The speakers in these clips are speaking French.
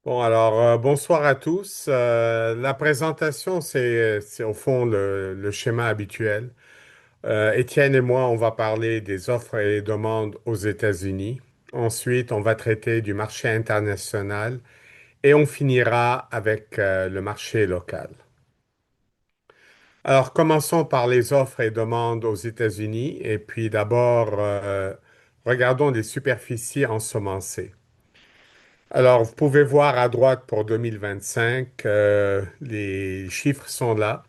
Bon, alors, bonsoir à tous. La présentation, c'est au fond le schéma habituel. Étienne et moi, on va parler des offres et des demandes aux États-Unis. Ensuite, on va traiter du marché international et on finira avec le marché local. Alors, commençons par les offres et demandes aux États-Unis et puis d'abord, regardons les superficies ensemencées. Alors, vous pouvez voir à droite pour 2025, les chiffres sont là.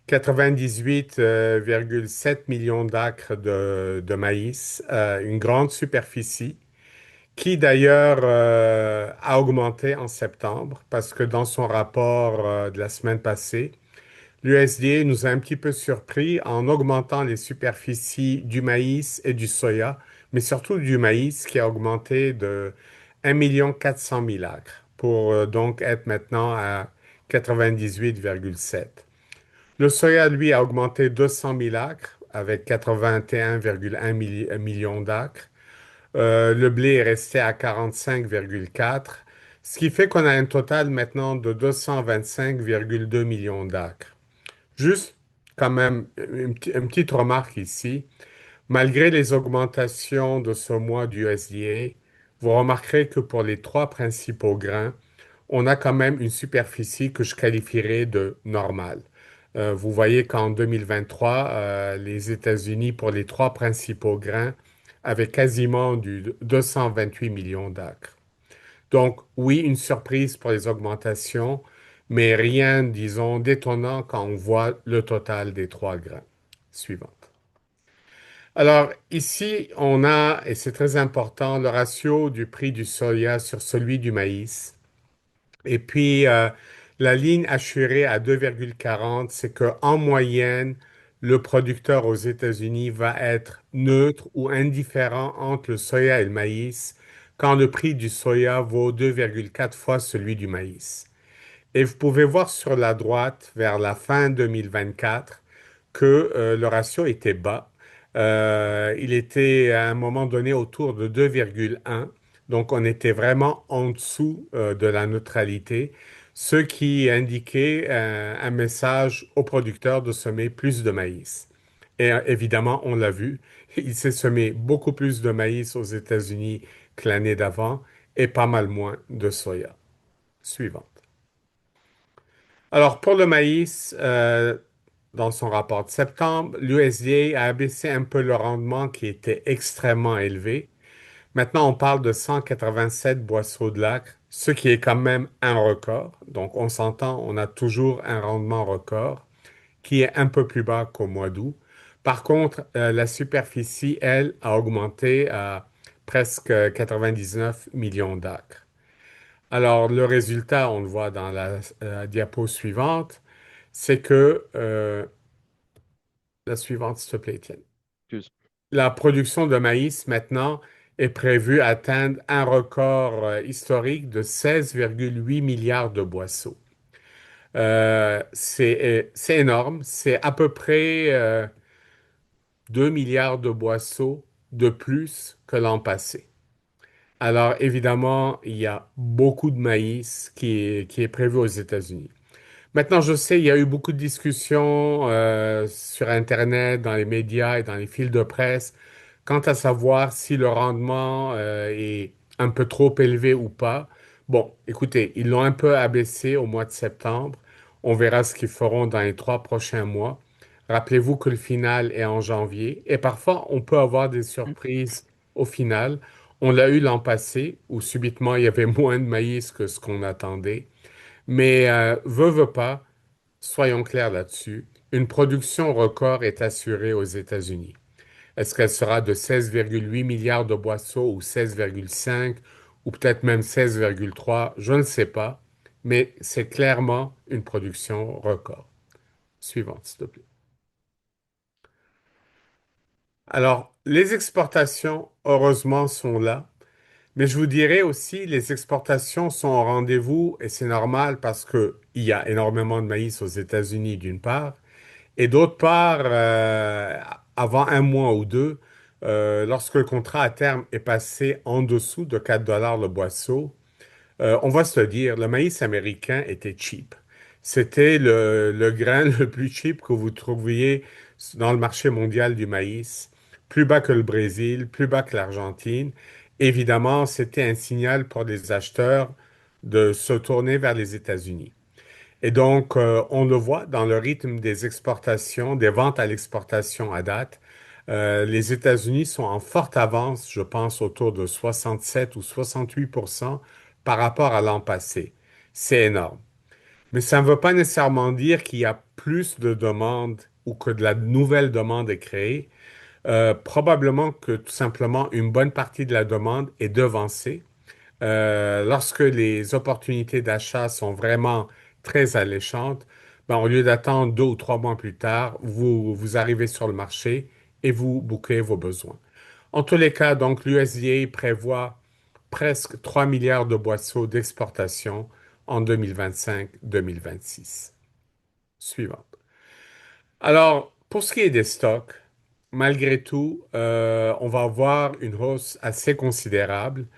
98,7 millions d'acres de maïs, une grande superficie qui d'ailleurs a augmenté en septembre parce que dans son rapport de la semaine passée, l'USDA nous a un petit peu surpris en augmentant les superficies du maïs et du soya, mais surtout du maïs qui a augmenté de 1,4 million acres pour donc être maintenant à 98,7. Le soya, lui, a augmenté 200 000 acres avec 81,1 millions d'acres. Le blé est resté à 45,4, ce qui fait qu'on a un total maintenant de 225,2 millions d'acres. Juste quand même une petite remarque ici. Malgré les augmentations de ce mois du USDA, vous remarquerez que pour les trois principaux grains, on a quand même une superficie que je qualifierais de normale. Vous voyez qu'en 2023, les États-Unis, pour les trois principaux grains, avaient quasiment du 228 millions d'acres. Donc, oui, une surprise pour les augmentations, mais rien, disons, d'étonnant quand on voit le total des trois grains. Suivante. Alors, ici, on a, et c'est très important, le ratio du prix du soya sur celui du maïs. Et puis, la ligne assurée à 2,40, c'est qu'en moyenne, le producteur aux États-Unis va être neutre ou indifférent entre le soya et le maïs quand le prix du soya vaut 2,4 fois celui du maïs. Et vous pouvez voir sur la droite, vers la fin 2024, que le ratio était bas. Il était à un moment donné autour de 2,1. Donc on était vraiment en dessous de la neutralité, ce qui indiquait un message aux producteurs de semer plus de maïs. Et évidemment, on l'a vu, il s'est semé beaucoup plus de maïs aux États-Unis que l'année d'avant et pas mal moins de soya. Suivante. Alors, pour le maïs, dans son rapport de septembre, l'USDA a abaissé un peu le rendement qui était extrêmement élevé. Maintenant, on parle de 187 boisseaux de l'acre, ce qui est quand même un record. Donc, on s'entend, on a toujours un rendement record qui est un peu plus bas qu'au mois d'août. Par contre, la superficie, elle, a augmenté à presque 99 millions d'acres. Alors, le résultat, on le voit dans la diapo suivante, c'est que, la suivante, s'il te plaît, Étienne. Excuse. La production de maïs, maintenant, est prévue atteindre un record historique de 16,8 milliards de boisseaux. C'est énorme, c'est à peu près 2 milliards de boisseaux de plus que l'an passé. Alors, évidemment, il y a beaucoup de maïs qui est prévu aux États-Unis. Maintenant, je sais, il y a eu beaucoup de discussions sur Internet, dans les médias et dans les fils de presse quant à savoir si le rendement est un peu trop élevé ou pas. Bon, écoutez, ils l'ont un peu abaissé au mois de septembre. On verra ce qu'ils feront dans les 3 prochains mois. Rappelez-vous que le final est en janvier et parfois on peut avoir des surprises au final. On l'a eu l'an passé où subitement il y avait moins de maïs que ce qu'on attendait. Mais veut pas, soyons clairs là-dessus, une production record est assurée aux États-Unis. Est-ce qu'elle sera de 16,8 milliards de boisseaux ou 16,5 ou peut-être même 16,3? Je ne sais pas, mais c'est clairement une production record. Suivante, s'il te plaît. Alors, les exportations, heureusement, sont là, mais je vous dirais aussi, les exportations sont au rendez-vous et c'est normal parce que il y a énormément de maïs aux États-Unis d'une part. Et d'autre part, avant un mois ou deux, lorsque le contrat à terme est passé en dessous de 4 dollars le boisseau, On va se le dire, le maïs américain était cheap. C'était le grain le plus cheap que vous trouviez dans le marché mondial du maïs, plus bas que le Brésil, plus bas que l'Argentine. Évidemment, c'était un signal pour les acheteurs de se tourner vers les États-Unis. Et donc, on le voit dans le rythme des exportations, des ventes à l'exportation à date. Les États-Unis sont en forte avance, je pense, autour de 67 ou 68% par rapport à l'an passé. C'est énorme. Mais ça ne veut pas nécessairement dire qu'il y a plus de demandes ou que de la nouvelle demande est créée. Probablement que tout simplement une bonne partie de la demande est devancée. Lorsque les opportunités d'achat sont vraiment très alléchantes, ben, au lieu d'attendre 2 ou 3 mois plus tard, vous arrivez sur le marché et vous bouclez vos besoins. En tous les cas, donc, l'USDA prévoit presque 3 milliards de boisseaux d'exportation en 2025-2026. Suivante. Alors, pour ce qui est des stocks, malgré tout, on va avoir une hausse assez considérable.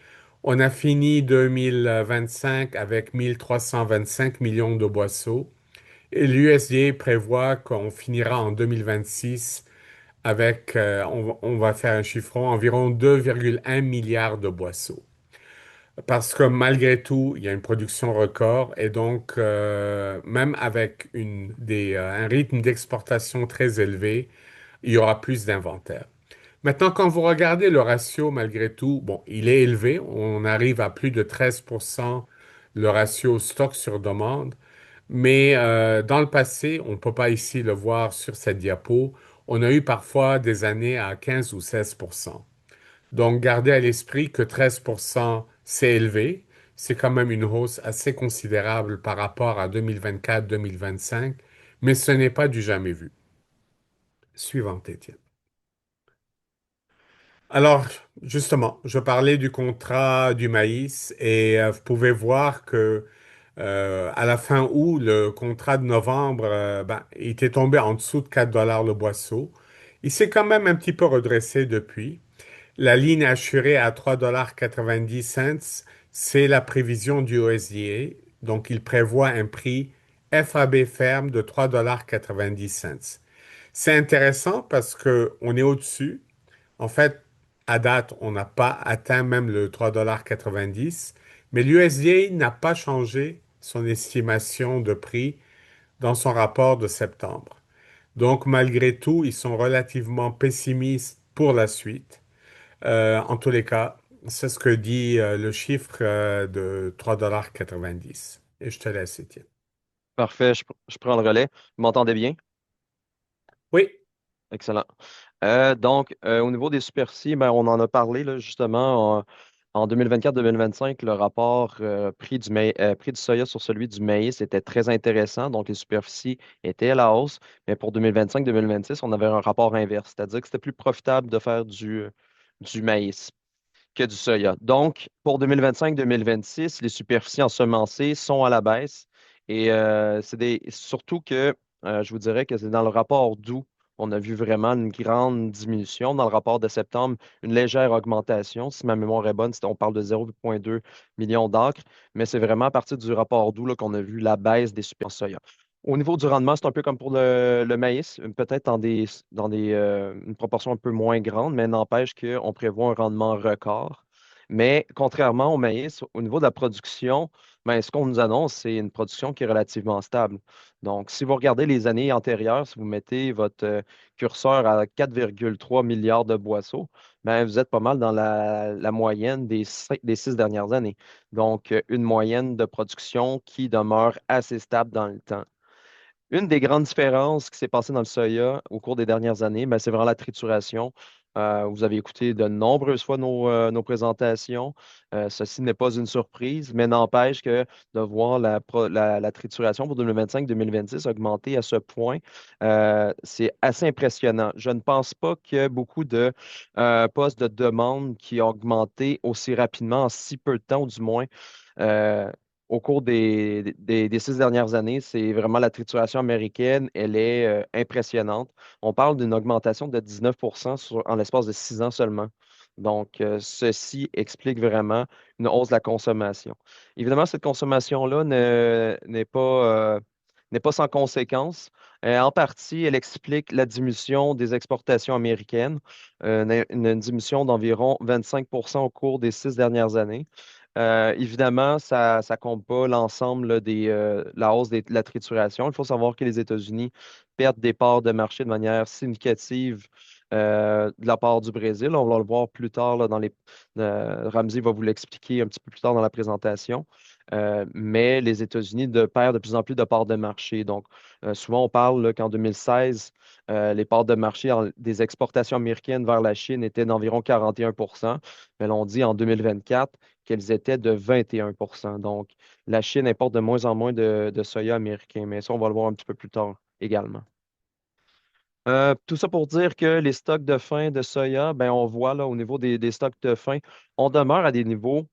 On a fini 2025 avec 1325 millions de boisseaux et l'USDA prévoit qu'on finira en 2026 avec, on va faire un chiffron, environ 2,1 milliards de boisseaux. Parce que malgré tout, il y a une production record et donc même avec un rythme d'exportation très élevé, il y aura plus d'inventaire. Maintenant, quand vous regardez le ratio, malgré tout, bon, il est élevé. On arrive à plus de 13% le ratio stock sur demande. Mais dans le passé, on ne peut pas ici le voir sur cette diapo, on a eu parfois des années à 15 ou 16%. Donc, gardez à l'esprit que 13%, c'est élevé. C'est quand même une hausse assez considérable par rapport à 2024-2025, mais ce n'est pas du jamais vu. Suivante, Étienne. Alors, justement, je parlais du contrat du maïs et vous pouvez voir que à la fin août, le contrat de novembre, ben, il était tombé en dessous de 4 dollars le boisseau. Il s'est quand même un petit peu redressé depuis. La ligne assurée à 3,90 $, c'est la prévision du USDA. Donc, il prévoit un prix FAB ferme de 3,90 $. C'est intéressant parce que on est au-dessus. En fait, à date, on n'a pas atteint même le 3,90 $, mais l'USDA n'a pas changé son estimation de prix dans son rapport de septembre. Donc, malgré tout, ils sont relativement pessimistes pour la suite. En tous les cas, c'est ce que dit le chiffre de 3,90 $. Et je te laisse, Étienne. Parfait, je prends le relais. Vous m'entendez bien? Oui, Excellent. Au niveau des superficies, ben, on en a parlé là, justement en 2024-2025, le rapport prix du soya sur celui du maïs était très intéressant. Donc, les superficies étaient à la hausse. Mais pour 2025-2026, on avait un rapport inverse, c'est-à-dire que c'était plus profitable de faire du maïs que du soya. Donc, pour 2025-2026, les superficies ensemencées sont à la baisse. Et surtout que je vous dirais que c'est dans le rapport d'août, on a vu vraiment une grande diminution. Dans le rapport de septembre, une légère augmentation. Si ma mémoire est bonne, on parle de 0,2 millions d'acres, mais c'est vraiment à partir du rapport d'août là, qu'on a vu la baisse des superficies soya. Au niveau du rendement, c'est un peu comme pour le maïs, peut-être une proportion un peu moins grande, mais n'empêche qu'on prévoit un rendement record. Mais contrairement au maïs, au niveau de la production, ben, ce qu'on nous annonce, c'est une production qui est relativement stable. Donc, si vous regardez les années antérieures, si vous mettez votre curseur à 4,3 milliards de boisseaux, ben, vous êtes pas mal dans la moyenne des 6 dernières années. Donc, une moyenne de production qui demeure assez stable dans le temps. Une des grandes différences qui s'est passée dans le soya au cours des dernières années, ben, c'est vraiment la trituration. Vous avez écouté de nombreuses fois nos présentations. Ceci n'est pas une surprise, mais n'empêche que de voir la trituration pour 2025-2026 augmenter à ce point, c'est assez impressionnant. Je ne pense pas qu'il y ait beaucoup de postes de demande qui ont augmenté aussi rapidement en si peu de temps, ou du moins. Euh, Au cours des 6 dernières années, c'est vraiment la trituration américaine, elle est impressionnante. On parle d'une augmentation de 19 en l'espace de 6 ans seulement. Donc, ceci explique vraiment une hausse de la consommation. Évidemment, cette consommation-là n'est pas sans conséquence. En partie, elle explique la diminution des exportations américaines, une diminution d'environ 25 au cours des 6 dernières années. Évidemment, ça ne compte pas l'ensemble là, la hausse de la trituration. Il faut savoir que les États-Unis perdent des parts de marché de manière significative de la part du Brésil. On va le voir plus tard là, Ramsey va vous l'expliquer un petit peu plus tard dans la présentation. Mais les États-Unis perdent de plus en plus de parts de marché. Donc, souvent, on parle là, qu'en 2016, les parts de marché des exportations américaines vers la Chine étaient d'environ 41 mais l'on dit en 2024 qu'elles étaient de 21 Donc, la Chine importe de moins en moins de soya américain, mais ça, on va le voir un petit peu plus tard également. Tout ça pour dire que les stocks de fin de soya, ben, on voit là au niveau des stocks de fin, on demeure à des niveaux,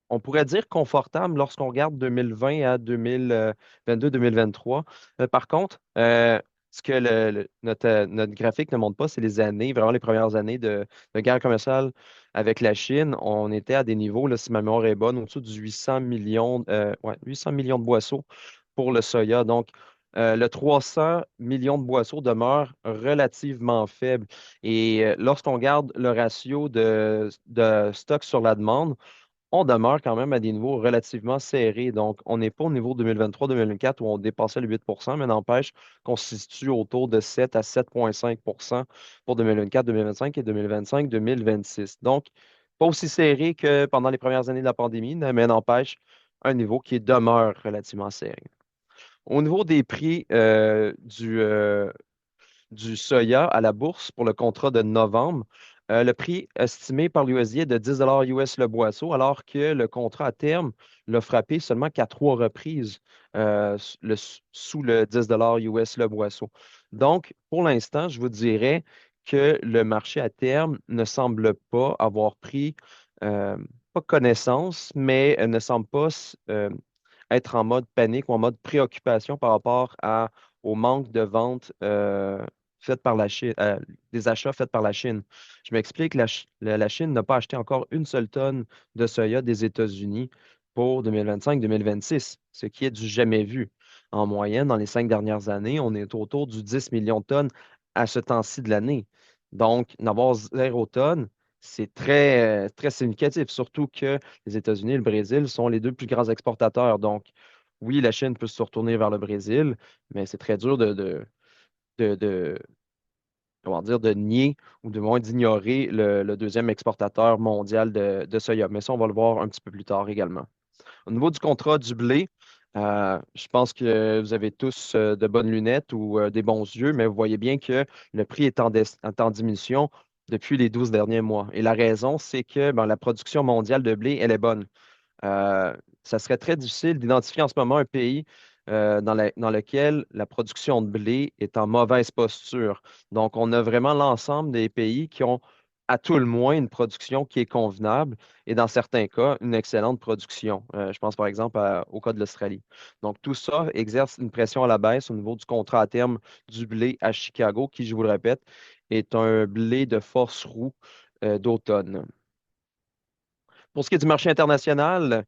on pourrait dire confortables lorsqu'on regarde 2020 à 2022-2023. Par contre, ce que notre graphique ne montre pas, c'est les années, vraiment les premières années de guerre commerciale avec la Chine. On était à des niveaux, là, si ma mémoire est bonne, au-dessous de 800 millions, ouais, 800 millions de boisseaux pour le soya. Donc, le 300 millions de boisseaux demeure relativement faible. Et lorsqu'on regarde le ratio de stock sur la demande, on demeure quand même à des niveaux relativement serrés. Donc, on n'est pas au niveau 2023-2024 où on dépassait le 8 mais n'empêche qu'on se situe autour de 7 à 7,5 pour 2024-2025 et 2025-2026. Donc, pas aussi serré que pendant les premières années de la pandémie, mais n'empêche un niveau qui demeure relativement serré. Au niveau des prix du soya à la bourse pour le contrat de novembre. Le prix estimé par l'USDA est de 10 US le boisseau, alors que le contrat à terme l'a frappé seulement qu'à 3 reprises sous le 10 US le boisseau. Donc, pour l'instant, je vous dirais que le marché à terme ne semble pas avoir pris, euh, pas connaissance, mais ne semble pas être en mode panique ou en mode préoccupation par rapport au manque de vente faites par la Chine, des achats faits par la Chine. Je m'explique, la Chine n'a pas acheté encore une seule tonne de soya des États-Unis pour 2025-2026, ce qui est du jamais vu. En moyenne, dans les 5 dernières années, on est autour du 10 millions de tonnes à ce temps-ci de l'année. Donc, n'avoir 0 tonne, c'est très significatif, surtout que les États-Unis et le Brésil sont les deux plus grands exportateurs. Donc, oui, la Chine peut se retourner vers le Brésil, mais c'est très dur de, comment dire, de nier ou de moins d'ignorer le deuxième exportateur mondial de soya. Mais ça, on va le voir un petit peu plus tard également. Au niveau du contrat du blé, je pense que vous avez tous de bonnes lunettes ou des bons yeux, mais vous voyez bien que le prix est en diminution depuis les 12 derniers mois. Et la raison, c'est que ben, la production mondiale de blé, elle est bonne. Euh, Ça serait très difficile d'identifier en ce moment un pays dans lequel la production de blé est en mauvaise posture. Donc, on a vraiment l'ensemble des pays qui ont à tout le moins une production qui est convenable et dans certains cas, une excellente production. Je pense par exemple au cas de l'Australie. Donc, tout ça exerce une pression à la baisse au niveau du contrat à terme du blé à Chicago, qui, je vous le répète, est un blé de force roue d'automne. Pour ce qui est du marché international,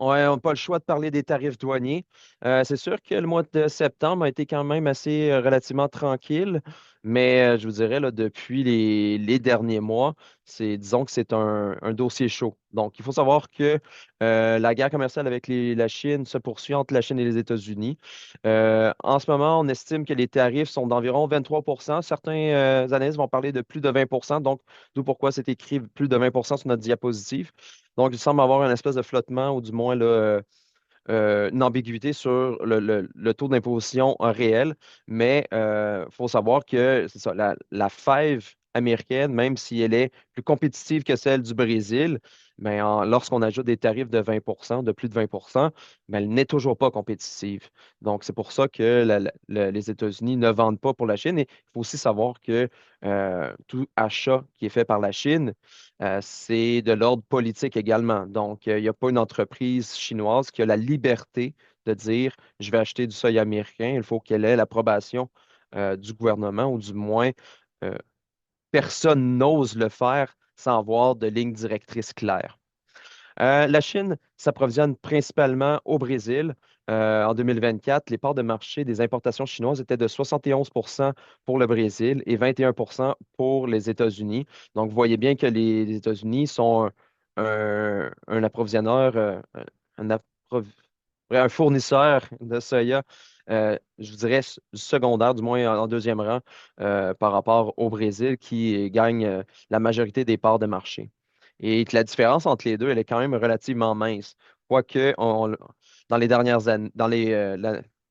ouais, on n'a pas le choix de parler des tarifs douaniers. C'est sûr que le mois de septembre a été quand même assez relativement tranquille, mais je vous dirais, là, depuis les derniers mois, disons que c'est un dossier chaud. Donc, il faut savoir que la guerre commerciale avec la Chine se poursuit entre la Chine et les États-Unis. En ce moment, on estime que les tarifs sont d'environ 23 Certains analystes vont parler de plus de 20 donc d'où pourquoi c'est écrit plus de 20 sur notre diapositive. Donc, il semble avoir une espèce de flottement ou du moins là, une ambiguïté sur le taux d'imposition réel, mais il faut savoir que c'est ça, la fève américaine, même si elle est plus compétitive que celle du Brésil, mais lorsqu'on ajoute des tarifs de 20 de plus de 20 mais elle n'est toujours pas compétitive. Donc, c'est pour ça que les États-Unis ne vendent pas pour la Chine. Et il faut aussi savoir que tout achat qui est fait par la Chine, c'est de l'ordre politique également. Donc, il n'y a pas une entreprise chinoise qui a la liberté de dire, je vais acheter du soya américain. Il faut qu'elle ait l'approbation du gouvernement ou du moins personne n'ose le faire sans avoir de ligne directrice claire. La Chine s'approvisionne principalement au Brésil. En 2024, les parts de marché des importations chinoises étaient de 71 pour le Brésil et 21 pour les États-Unis. Donc, vous voyez bien que les États-Unis sont un approvisionneur, un, approv- un fournisseur de soya, je vous dirais secondaire, du moins en deuxième rang, par rapport au Brésil qui gagne la majorité des parts de marché. Et que la différence entre les deux, elle est quand même relativement mince. Quoique, dans les dernières années,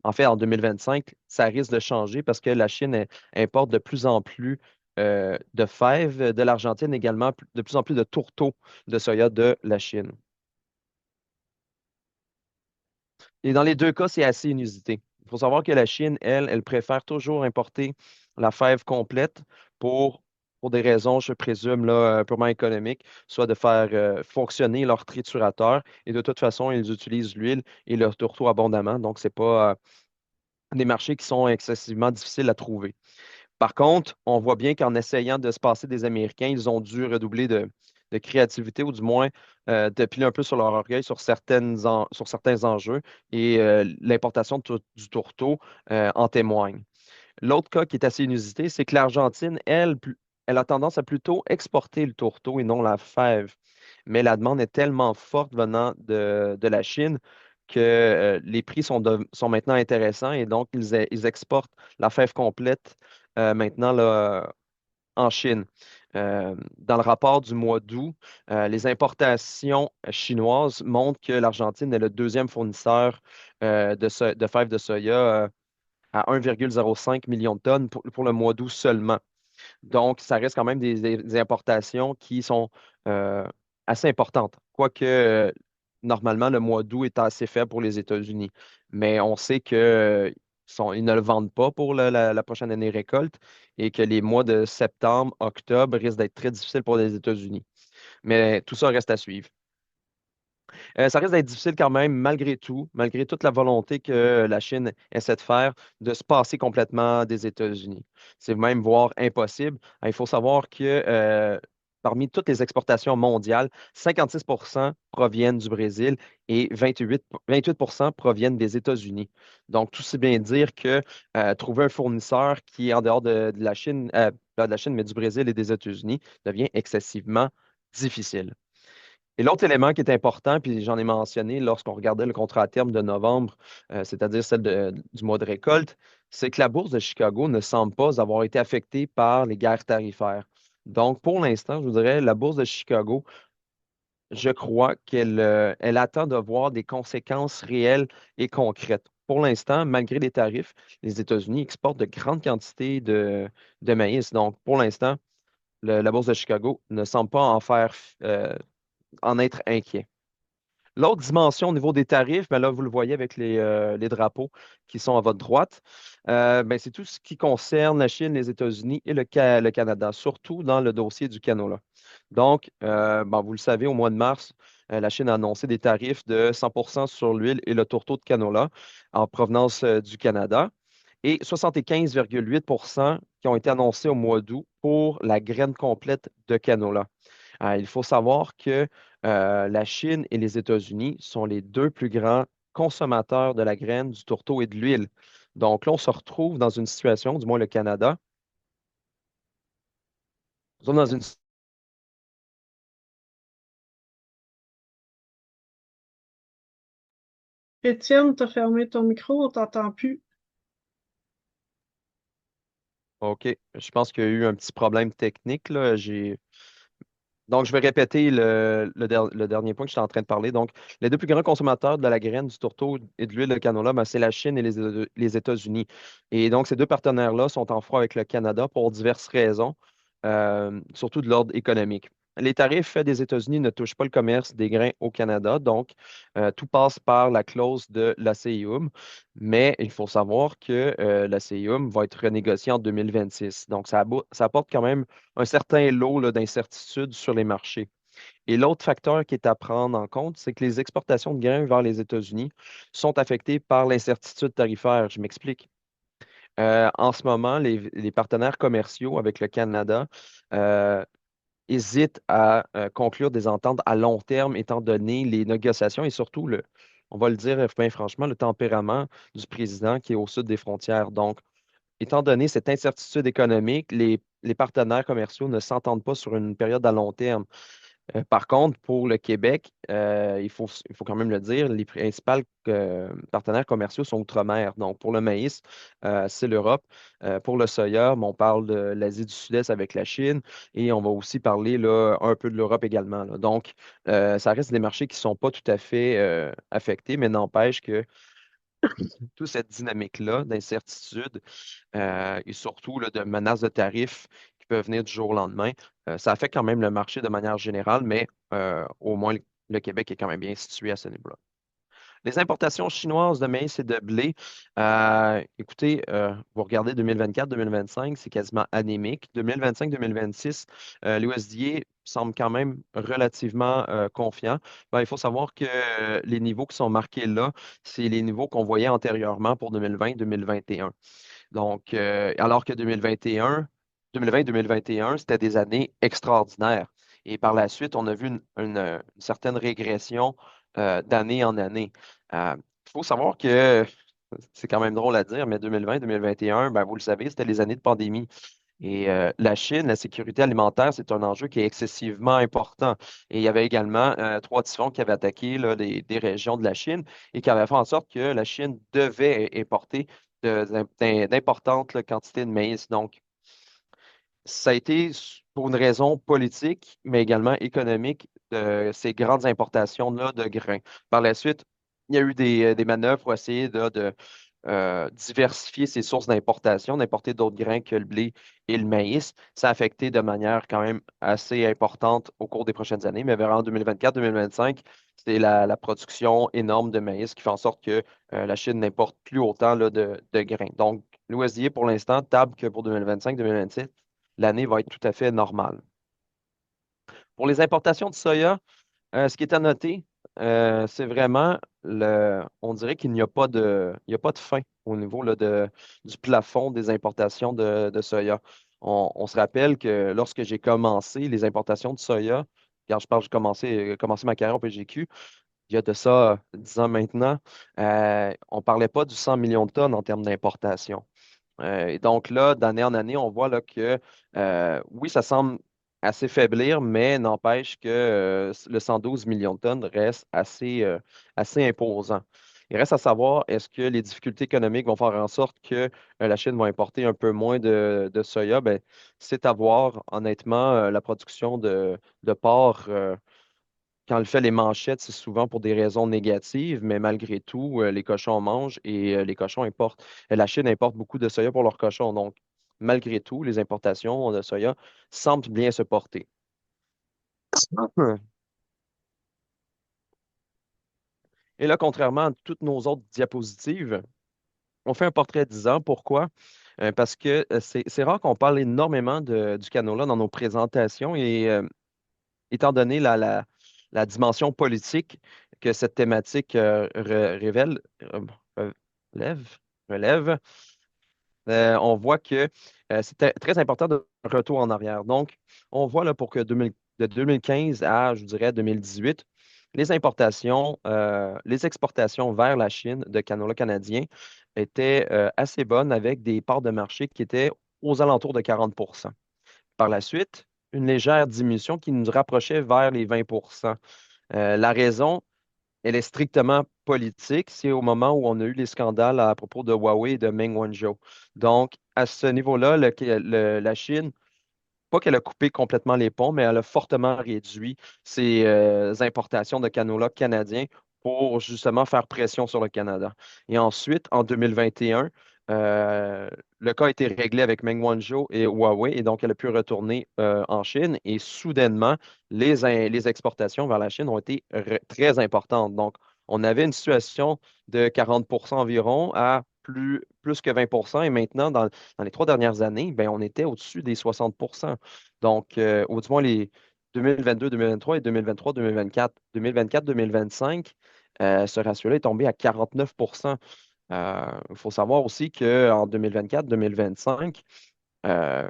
en fait, en 2025, ça risque de changer parce que la Chine importe de plus en plus de fèves de l'Argentine, également de plus en plus de tourteaux de soya de la Chine. Et dans les deux cas, c'est assez inusité. Il faut savoir que la Chine, elle préfère toujours importer la fève complète pour, pour des raisons, je présume, là, purement économiques, soit de faire fonctionner leur triturateur. Et de toute façon, ils utilisent l'huile et le tourteau abondamment. Donc, ce n'est pas des marchés qui sont excessivement difficiles à trouver. Par contre, on voit bien qu'en essayant de se passer des Américains, ils ont dû redoubler de créativité ou du moins de piler un peu sur leur orgueil sur certains enjeux et l'importation du tourteau en témoigne. L'autre cas qui est assez inusité, c'est que l'Argentine, elle, elle a tendance à plutôt exporter le tourteau et non la fève. Mais la demande est tellement forte venant de la Chine que les prix sont maintenant intéressants et donc ils exportent la fève complète maintenant là, en Chine. Dans le rapport du mois d'août, les importations chinoises montrent que l'Argentine est le deuxième fournisseur de fèves de soya à 1,05 million de tonnes pour le mois d'août seulement. Donc, ça reste quand même des importations qui sont euh, assez importantes. Quoique, normalement, le mois d'août est assez faible pour les États-Unis. Mais on sait que, ils ne le vendent pas pour la prochaine année récolte et que les mois de septembre, octobre risquent d'être très difficiles pour les États-Unis. Mais tout ça reste à suivre. Ça risque d'être difficile quand même, malgré tout, malgré toute la volonté que la Chine essaie de faire, de se passer complètement des États-Unis. C'est même voire impossible. Il faut savoir que parmi toutes les exportations mondiales, 56 proviennent du Brésil et 28 proviennent des États-Unis. Donc, tout c'est bien dire que trouver un fournisseur qui est en dehors de la Chine, pas de la Chine, mais du Brésil et des États-Unis devient excessivement difficile. Et l'autre élément qui est important, puis j'en ai mentionné lorsqu'on regardait le contrat à terme de novembre, c'est-à-dire celle du mois de récolte, c'est que la bourse de Chicago ne semble pas avoir été affectée par les guerres tarifaires. Donc, pour l'instant, je vous dirais, la bourse de Chicago, je crois elle attend de voir des conséquences réelles et concrètes. Pour l'instant, malgré les tarifs, les États-Unis exportent de grandes quantités de maïs. Donc, pour l'instant, la bourse de Chicago ne semble pas en être inquiet. L'autre dimension au niveau des tarifs, ben là, vous le voyez avec les drapeaux qui sont à votre droite, ben, c'est tout ce qui concerne la Chine, les États-Unis et le Canada, surtout dans le dossier du canola. Donc, ben, vous le savez, au mois de mars, la Chine a annoncé des tarifs de 100 sur l'huile et le tourteau de canola en provenance du Canada et 75,8 qui ont été annoncés au mois d'août pour la graine complète de canola. Il faut savoir que la Chine et les États-Unis sont les deux plus grands consommateurs de la graine, du tourteau et de l'huile. Donc là, on se retrouve dans une situation, du moins le Canada, nous sommes dans une... Étienne, t'as fermé ton micro, on t'entend plus. OK, je pense qu'il y a eu un petit problème technique, là. Donc, je vais répéter le dernier point que j'étais en train de parler. Donc, les deux plus grands consommateurs de la graine, du tourteau et de l'huile de canola, ben, c'est la Chine et les États-Unis. Et donc, ces deux partenaires-là sont en froid avec le Canada pour diverses raisons, surtout de l'ordre économique. Les tarifs des États-Unis ne touchent pas le commerce des grains au Canada, donc tout passe par la clause de l'ACIUM, mais il faut savoir que l'ACIUM va être renégocié en 2026. Donc, ça apporte quand même un certain lot là, d'incertitudes sur les marchés. Et l'autre facteur qui est à prendre en compte, c'est que les exportations de grains vers les États-Unis sont affectées par l'incertitude tarifaire. Je m'explique. En ce moment, les partenaires commerciaux avec le Canada euh, hésitent à conclure des ententes à long terme, étant donné les négociations et surtout, on va le dire bien franchement, le tempérament du président qui est au sud des frontières. Donc, étant donné cette incertitude économique, les partenaires commerciaux ne s'entendent pas sur une période à long terme. Par contre, pour le Québec, il faut quand même le dire, les principaux partenaires commerciaux sont outre-mer. Donc, pour le maïs, c'est l'Europe. Pour le soya, on parle de l'Asie du Sud-Est avec la Chine et on va aussi parler là, un peu de l'Europe également, là. Donc, ça reste des marchés qui ne sont pas tout à fait affectés, mais n'empêche que toute cette dynamique-là d'incertitude et surtout là, de menaces de tarifs qui peuvent venir du jour au lendemain. Ça affecte quand même le marché de manière générale, mais au moins le Québec est quand même bien situé à ce niveau-là. Les importations chinoises de maïs et de blé, écoutez, vous regardez 2024-2025, c'est quasiment anémique. 2025-2026, l'USDA semble quand même relativement confiant. Ben, il faut savoir que les niveaux qui sont marqués là, c'est les niveaux qu'on voyait antérieurement pour 2020-2021. Donc, alors que 2020-2021, c'était des années extraordinaires. Et par la suite, on a vu une certaine régression d'année en année. Il faut savoir que c'est quand même drôle à dire, mais 2020-2021, ben, vous le savez, c'était les années de pandémie. Et la Chine, la sécurité alimentaire, c'est un enjeu qui est excessivement important. Et il y avait également trois typhons qui avaient attaqué là, des régions de la Chine et qui avaient fait en sorte que la Chine devait importer d'importantes là, quantités de maïs. Donc, ça a été pour une raison politique, mais également économique, de ces grandes importations-là de grains. Par la suite, il y a eu des manœuvres pour essayer de diversifier ses sources d'importation, d'importer d'autres grains que le blé et le maïs. Ça a affecté de manière quand même assez importante au cours des prochaines années, mais vers en 2024-2025, c'est la production énorme de maïs qui fait en sorte que la Chine n'importe plus autant là, de grains. Donc, l'OSDA, pour l'instant, table que pour 2025-2026, l'année va être tout à fait normale. Pour les importations de soya, ce qui est à noter, c'est vraiment on dirait qu'il n'y a pas de fin au niveau là, du plafond des importations de soya. On se rappelle que lorsque j'ai commencé les importations de soya, quand je parle, j'ai commencé ma carrière au PGQ, il y a de ça 10 ans maintenant, on ne parlait pas du 100 millions de tonnes en termes d'importation. Et donc là, d'année en année, on voit là, que oui, ça semble assez faiblir, mais n'empêche que le 112 millions de tonnes reste assez imposant. Il reste à savoir, est-ce que les difficultés économiques vont faire en sorte que la Chine va importer un peu moins de soya? Ben, c'est à voir. Honnêtement, la production de porc, quand elle fait les manchettes, c'est souvent pour des raisons négatives, mais malgré tout, les cochons mangent et les cochons importent. La Chine importe beaucoup de soya pour leurs cochons. Donc, malgré tout, les importations de soya semblent bien se porter. Hum. Et là, contrairement à toutes nos autres diapositives, on fait un portrait 10 ans. Pourquoi? Parce que c'est rare qu'on parle énormément du canola dans nos présentations et étant donné la dimension politique que cette thématique révèle, relève, relève, on voit que c'est très important de retour en arrière. Donc, on voit là pour que de 2015 à, je dirais, 2018, les exportations vers la Chine de canola canadien étaient assez bonnes avec des parts de marché qui étaient aux alentours de 40. Par la suite, une légère diminution qui nous rapprochait vers les 20. La raison, elle est strictement politique. C'est au moment où on a eu les scandales à propos de Huawei et de Meng Wanzhou. Donc, à ce niveau-là, la Chine, pas qu'elle a coupé complètement les ponts, mais elle a fortement réduit ses importations de canola canadien pour justement faire pression sur le Canada. Et ensuite, en 2021, euh, le cas a été réglé avec Meng Wanzhou et Huawei, et donc elle a pu retourner en Chine. Et soudainement, les exportations vers la Chine ont été très importantes. Donc, on avait une situation de 40 environ à plus que 20 et maintenant, dans les 3 dernières années, ben, on était au-dessus des 60. Donc, au du moins les 2022, 2023 et 2023, 2024. 2024, 2025, ce ratio-là est tombé à 49 Il faut savoir aussi qu'en 2024-2025, euh,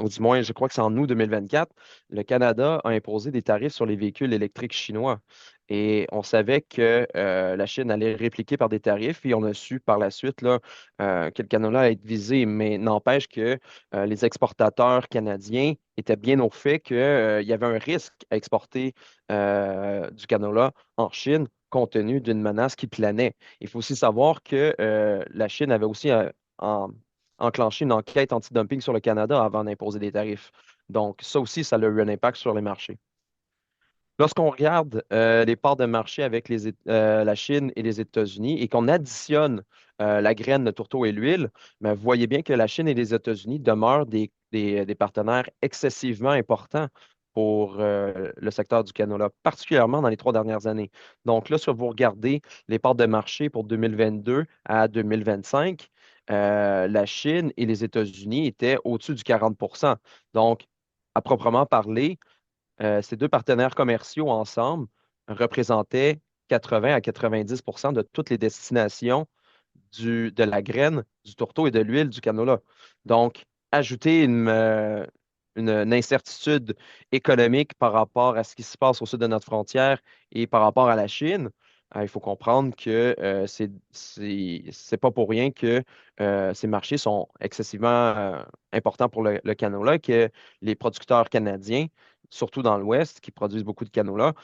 ou du moins, je crois que c'est en août 2024, le Canada a imposé des tarifs sur les véhicules électriques chinois. Et on savait que la Chine allait répliquer par des tarifs, et on a su par la suite là, que le Canada allait être visé. Mais n'empêche que les exportateurs canadiens étaient bien au fait qu'il y avait un risque à exporter du Canada en Chine compte tenu d'une menace qui planait. Il faut aussi savoir que la Chine avait aussi en- enclenché une enquête anti-dumping sur le Canada avant d'imposer des tarifs. Donc, ça aussi, ça a eu un impact sur les marchés. Lorsqu'on regarde les parts de marché avec la Chine et les États-Unis et qu'on additionne la graine, le tourteau et l'huile, ben, vous voyez bien que la Chine et les États-Unis demeurent des partenaires excessivement importants pour le secteur du canola, particulièrement dans les 3 dernières années. Donc là, si vous regardez les parts de marché pour 2022 à 2025, la Chine et les États-Unis étaient au-dessus du 40. Donc, à proprement parler, ces deux partenaires commerciaux ensemble représentaient 80 à 90 de toutes les destinations de la graine, du tourteau et de l'huile du canola. Donc, ajouter une incertitude économique par rapport à ce qui se passe au sud de notre frontière et par rapport à la Chine, il faut comprendre que c'est pas pour rien que ces marchés sont excessivement importants pour le canola, que les producteurs canadiens, surtout dans l'Ouest, qui produisent beaucoup de canola,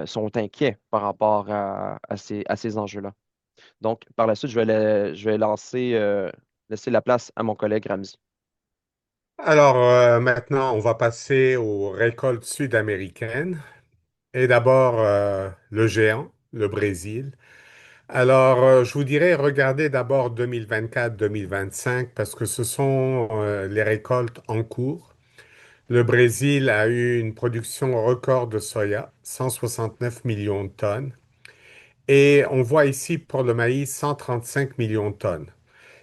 sont inquiets par rapport à ces enjeux-là. Donc, par la suite, je vais laisser la place à mon collègue Ramzi. Alors maintenant, on va passer aux récoltes sud-américaines. Et d'abord, le géant, le Brésil. Alors, je vous dirais, regardez d'abord 2024-2025 parce que ce sont les récoltes en cours. Le Brésil a eu une production record de soya, 169 millions de tonnes. Et on voit ici pour le maïs 135 millions de tonnes.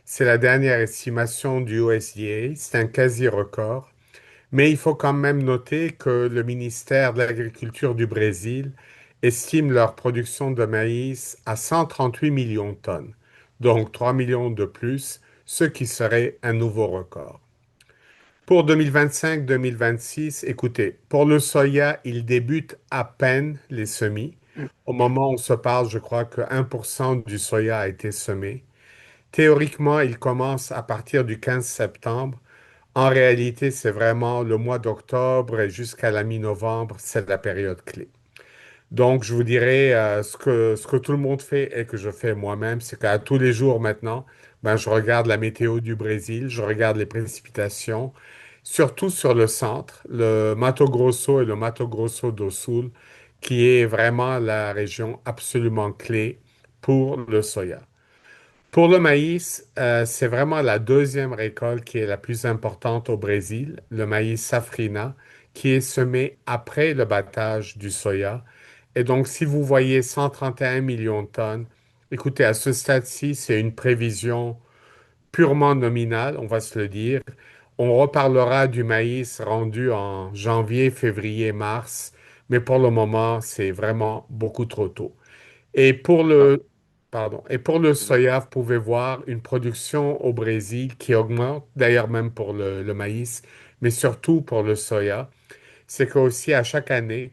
C'est la dernière estimation du USDA, c'est un quasi-record. Mais il faut quand même noter que le ministère de l'Agriculture du Brésil estime leur production de maïs à 138 millions de tonnes, donc 3 millions de plus, ce qui serait un nouveau record. Pour 2025-2026, écoutez, pour le soya, il débute à peine les semis. Au moment où on se parle, je crois que 1% du soya a été semé. Théoriquement, il commence à partir du 15 septembre. En réalité, c'est vraiment le mois d'octobre et jusqu'à la mi-novembre, c'est la période clé. Donc, je vous dirais, ce que tout le monde fait et que je fais moi-même, c'est qu'à tous les jours maintenant, ben, je regarde la météo du Brésil, je regarde les précipitations, surtout sur le centre, le Mato Grosso et le Mato Grosso do Sul, qui est vraiment la région absolument clé pour le soya. Pour le maïs, c'est vraiment la deuxième récolte qui est la plus importante au Brésil, le maïs safrina, qui est semé après le battage du soya. Et donc, si vous voyez 131 millions de tonnes, écoutez, à ce stade-ci, c'est une prévision purement nominale, on va se le dire. On reparlera du maïs rendu en janvier, février, mars, mais pour le moment, c'est vraiment beaucoup trop tôt. Et pour Ah, et pour le mhm. soya, vous pouvez voir une production au Brésil qui augmente, d'ailleurs même pour le maïs, mais surtout pour le soya. C'est qu'aussi à chaque année,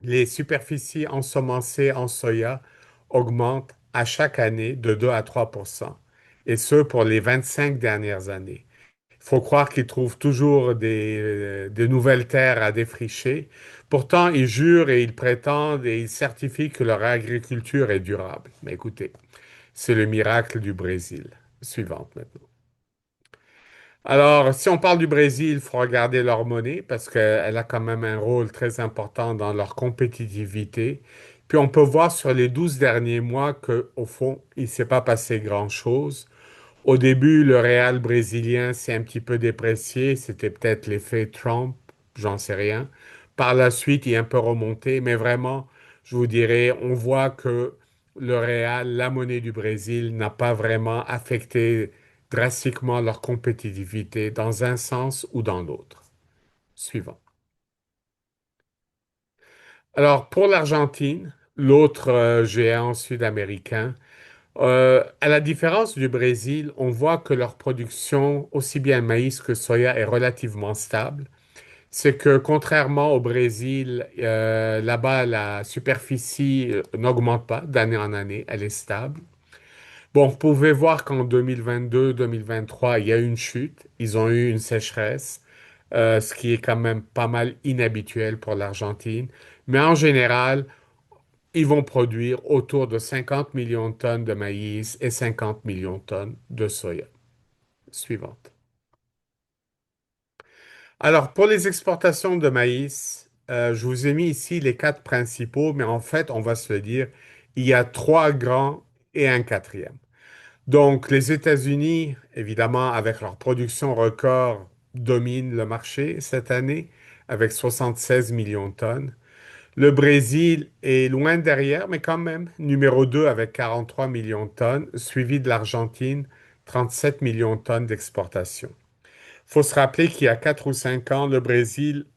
les superficies ensemencées en soya augmentent à chaque année de 2 à 3 et ce pour les 25 dernières années. Il faut croire qu'ils trouvent toujours des nouvelles terres à défricher. Pourtant, ils jurent et ils prétendent et ils certifient que leur agriculture est durable. Mais écoutez, c'est le miracle du Brésil. Suivante maintenant. Alors, si on parle du Brésil, il faut regarder leur monnaie parce qu'elle a quand même un rôle très important dans leur compétitivité. Puis on peut voir sur les 12 derniers mois qu'au fond, il ne s'est pas passé grand-chose. Au début, le réal brésilien s'est un petit peu déprécié. C'était peut-être l'effet Trump, j'en sais rien. Par la suite, il est un peu remonté, mais vraiment, je vous dirais, on voit que le réal, la monnaie du Brésil, n'a pas vraiment affecté drastiquement leur compétitivité dans un sens ou dans l'autre. Suivant. Alors, pour l'Argentine, l'autre géant sud-américain, À la différence du Brésil, on voit que leur production, aussi bien maïs que soya, est relativement stable. C'est que contrairement au Brésil, là-bas, la superficie n'augmente pas d'année en année, elle est stable. Bon, vous pouvez voir qu'en 2022-2023, il y a eu une chute. Ils ont eu une sécheresse, ce qui est quand même pas mal inhabituel pour l'Argentine. Mais en général, ils vont produire autour de 50 millions de tonnes de maïs et 50 millions de tonnes de soya. Suivante. Alors, pour les exportations de maïs, je vous ai mis ici les quatre principaux, mais en fait, on va se le dire, il y a trois grands et un quatrième. Donc, les États-Unis, évidemment, avec leur production record, dominent le marché cette année avec 76 millions de tonnes. Le Brésil est loin derrière, mais quand même numéro 2 avec 43 millions de tonnes, suivi de l'Argentine, 37 millions de tonnes d'exportation. Il faut se rappeler qu'il y a 4 ou 5 ans, le Brésil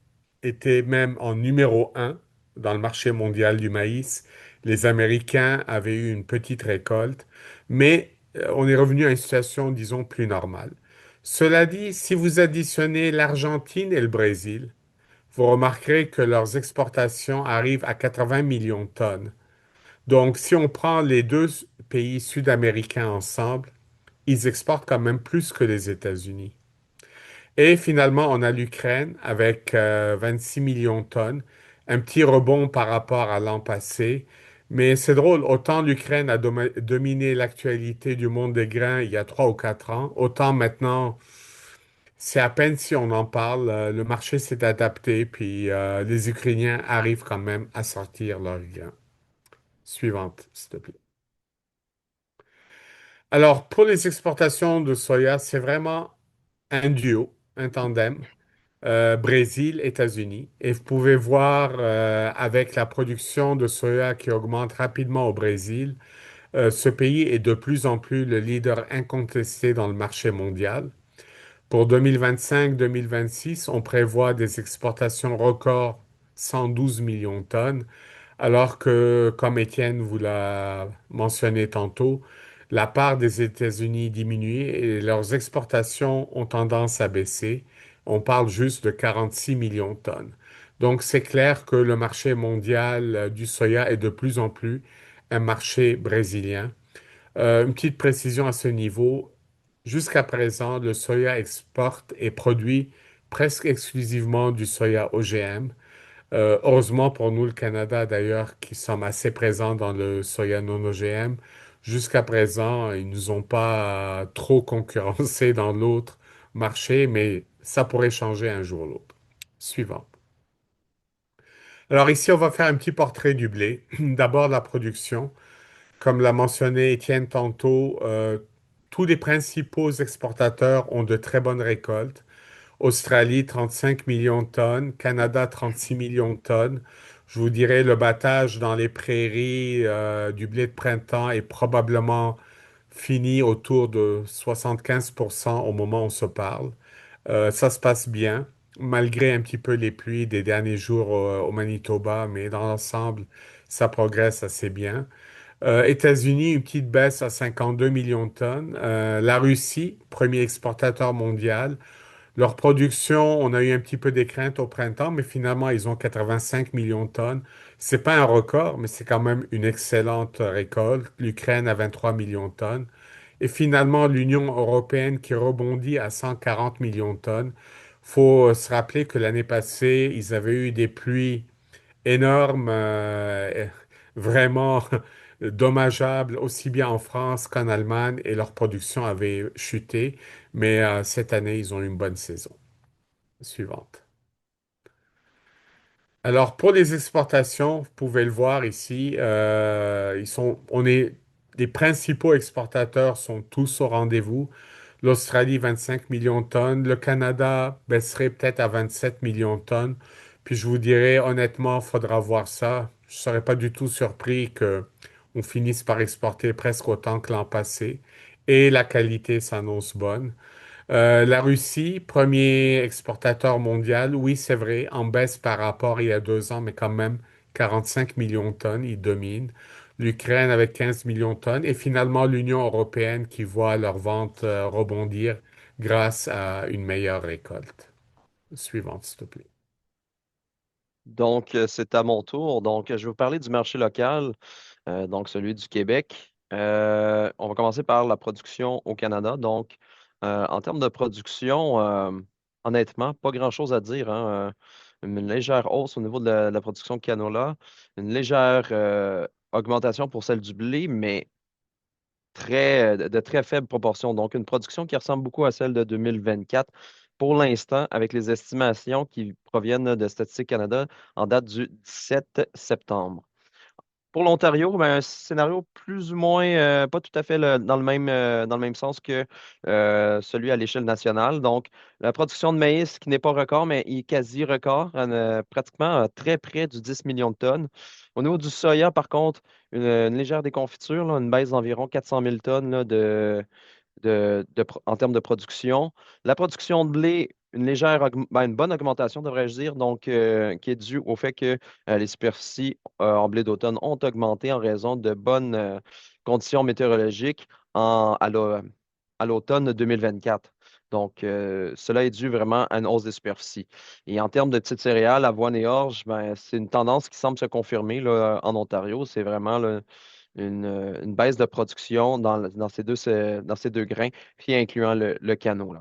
était même en numéro un dans le marché mondial du maïs. Les Américains avaient eu une petite récolte, mais on est revenu à une situation, disons, plus normale. Cela dit, si vous additionnez l'Argentine et le Brésil, vous remarquerez que leurs exportations arrivent à 80 millions de tonnes. Donc, si on prend les deux pays sud-américains ensemble, ils exportent quand même plus que les États-Unis. Et finalement, on a l'Ukraine avec 26 millions de tonnes, un petit rebond par rapport à l'an passé. Mais c'est drôle, autant l'Ukraine a dominé l'actualité du monde des grains il y a 3 ou 4 ans, autant maintenant, c'est à peine si on en parle. Le marché s'est adapté, puis les Ukrainiens arrivent quand même à sortir leurs grains. Suivante, s'il te plaît. Alors, pour les exportations de soya, c'est vraiment un duo, un tandem. Brésil, États-Unis. Et vous pouvez voir avec la production de soya qui augmente rapidement au Brésil, ce pays est de plus en plus le leader incontesté dans le marché mondial. Pour 2025-2026, on prévoit des exportations records 112 millions de tonnes, alors que, comme Étienne vous l'a mentionné tantôt, la part des États-Unis diminue et leurs exportations ont tendance à baisser. On parle juste de 46 millions de tonnes. Donc, c'est clair que le marché mondial du soya est de plus en plus un marché brésilien. Une petite précision à ce niveau. Jusqu'à présent, le soya exporte et produit presque exclusivement du soya OGM. Heureusement pour nous, le Canada d'ailleurs, qui sommes assez présents dans le soya non OGM, jusqu'à présent, ils nous ont pas trop concurrencé dans l'autre marché, mais ça pourrait changer un jour ou l'autre. Suivant. Alors ici, on va faire un petit portrait du blé. D'abord, la production. Comme l'a mentionné Étienne tantôt, tous les principaux exportateurs ont de très bonnes récoltes. Australie, 35 millions de tonnes. Canada, 36 millions de tonnes. Je vous dirais, le battage dans les prairies du blé de printemps est probablement fini autour de 75% au moment où on se parle. Ça se passe bien, malgré un petit peu les pluies des derniers jours au Manitoba, mais dans l'ensemble, ça progresse assez bien. États-Unis, une petite baisse à 52 millions de tonnes. La Russie, premier exportateur mondial. Leur production, on a eu un petit peu des craintes au printemps, mais finalement, ils ont 85 millions de tonnes. C'est pas un record, mais c'est quand même une excellente récolte. L'Ukraine a 23 millions de tonnes. Et finalement, l'Union européenne qui rebondit à 140 millions de tonnes. Faut se rappeler que l'année passée, ils avaient eu des pluies énorme, vraiment dommageable, aussi bien en France qu'en Allemagne, et leur production avait chuté. Mais cette année, ils ont eu une bonne saison. Suivante. Alors, pour les exportations, vous pouvez le voir ici, les principaux exportateurs sont tous au rendez-vous. L'Australie, 25 millions de tonnes. Le Canada baisserait peut-être à 27 millions de tonnes. Puis je vous dirais, honnêtement, il faudra voir ça. Je ne serais pas du tout surpris qu'on finisse par exporter presque autant que l'an passé. Et la qualité s'annonce bonne. La Russie, premier exportateur mondial, oui, c'est vrai, en baisse par rapport à il y a 2 ans, mais quand même 45 millions de tonnes, il domine. l'Ukraine avec 15 millions de tonnes et finalement l'Union européenne qui voit leurs ventes rebondir grâce à une meilleure récolte. Suivante, s'il te plaît. Donc, c'est à mon tour. Donc, je vais vous parler du marché local, donc celui du Québec. On va commencer par la production au Canada. Donc, en termes de production, honnêtement, pas grand-chose à dire, hein. Une légère hausse au niveau de la production de canola, une légère augmentation pour celle du blé, mais de très faible proportion. Donc, une production qui ressemble beaucoup à celle de 2024 pour l'instant, avec les estimations qui proviennent de Statistique Canada en date du 17 septembre. Pour l'Ontario, ben, un scénario plus ou moins, pas tout à fait dans le même sens que celui à l'échelle nationale. Donc, la production de maïs qui n'est pas record, mais est quasi record, pratiquement très près du 10 millions de tonnes. Au niveau du soya, par contre, une légère déconfiture, là, une baisse d'environ 400 000 tonnes là, en termes de production. La production de blé, une bonne augmentation, devrais-je dire, donc qui est due au fait que les superficies en blé d'automne ont augmenté en raison de bonnes conditions météorologiques à l'automne 2024. Donc, cela est dû vraiment à une hausse des superficies. Et en termes de petites céréales, avoine et orge, ben, c'est une tendance qui semble se confirmer là, en Ontario. C'est vraiment là, une baisse de production dans ces deux grains, puis incluant le canot, là.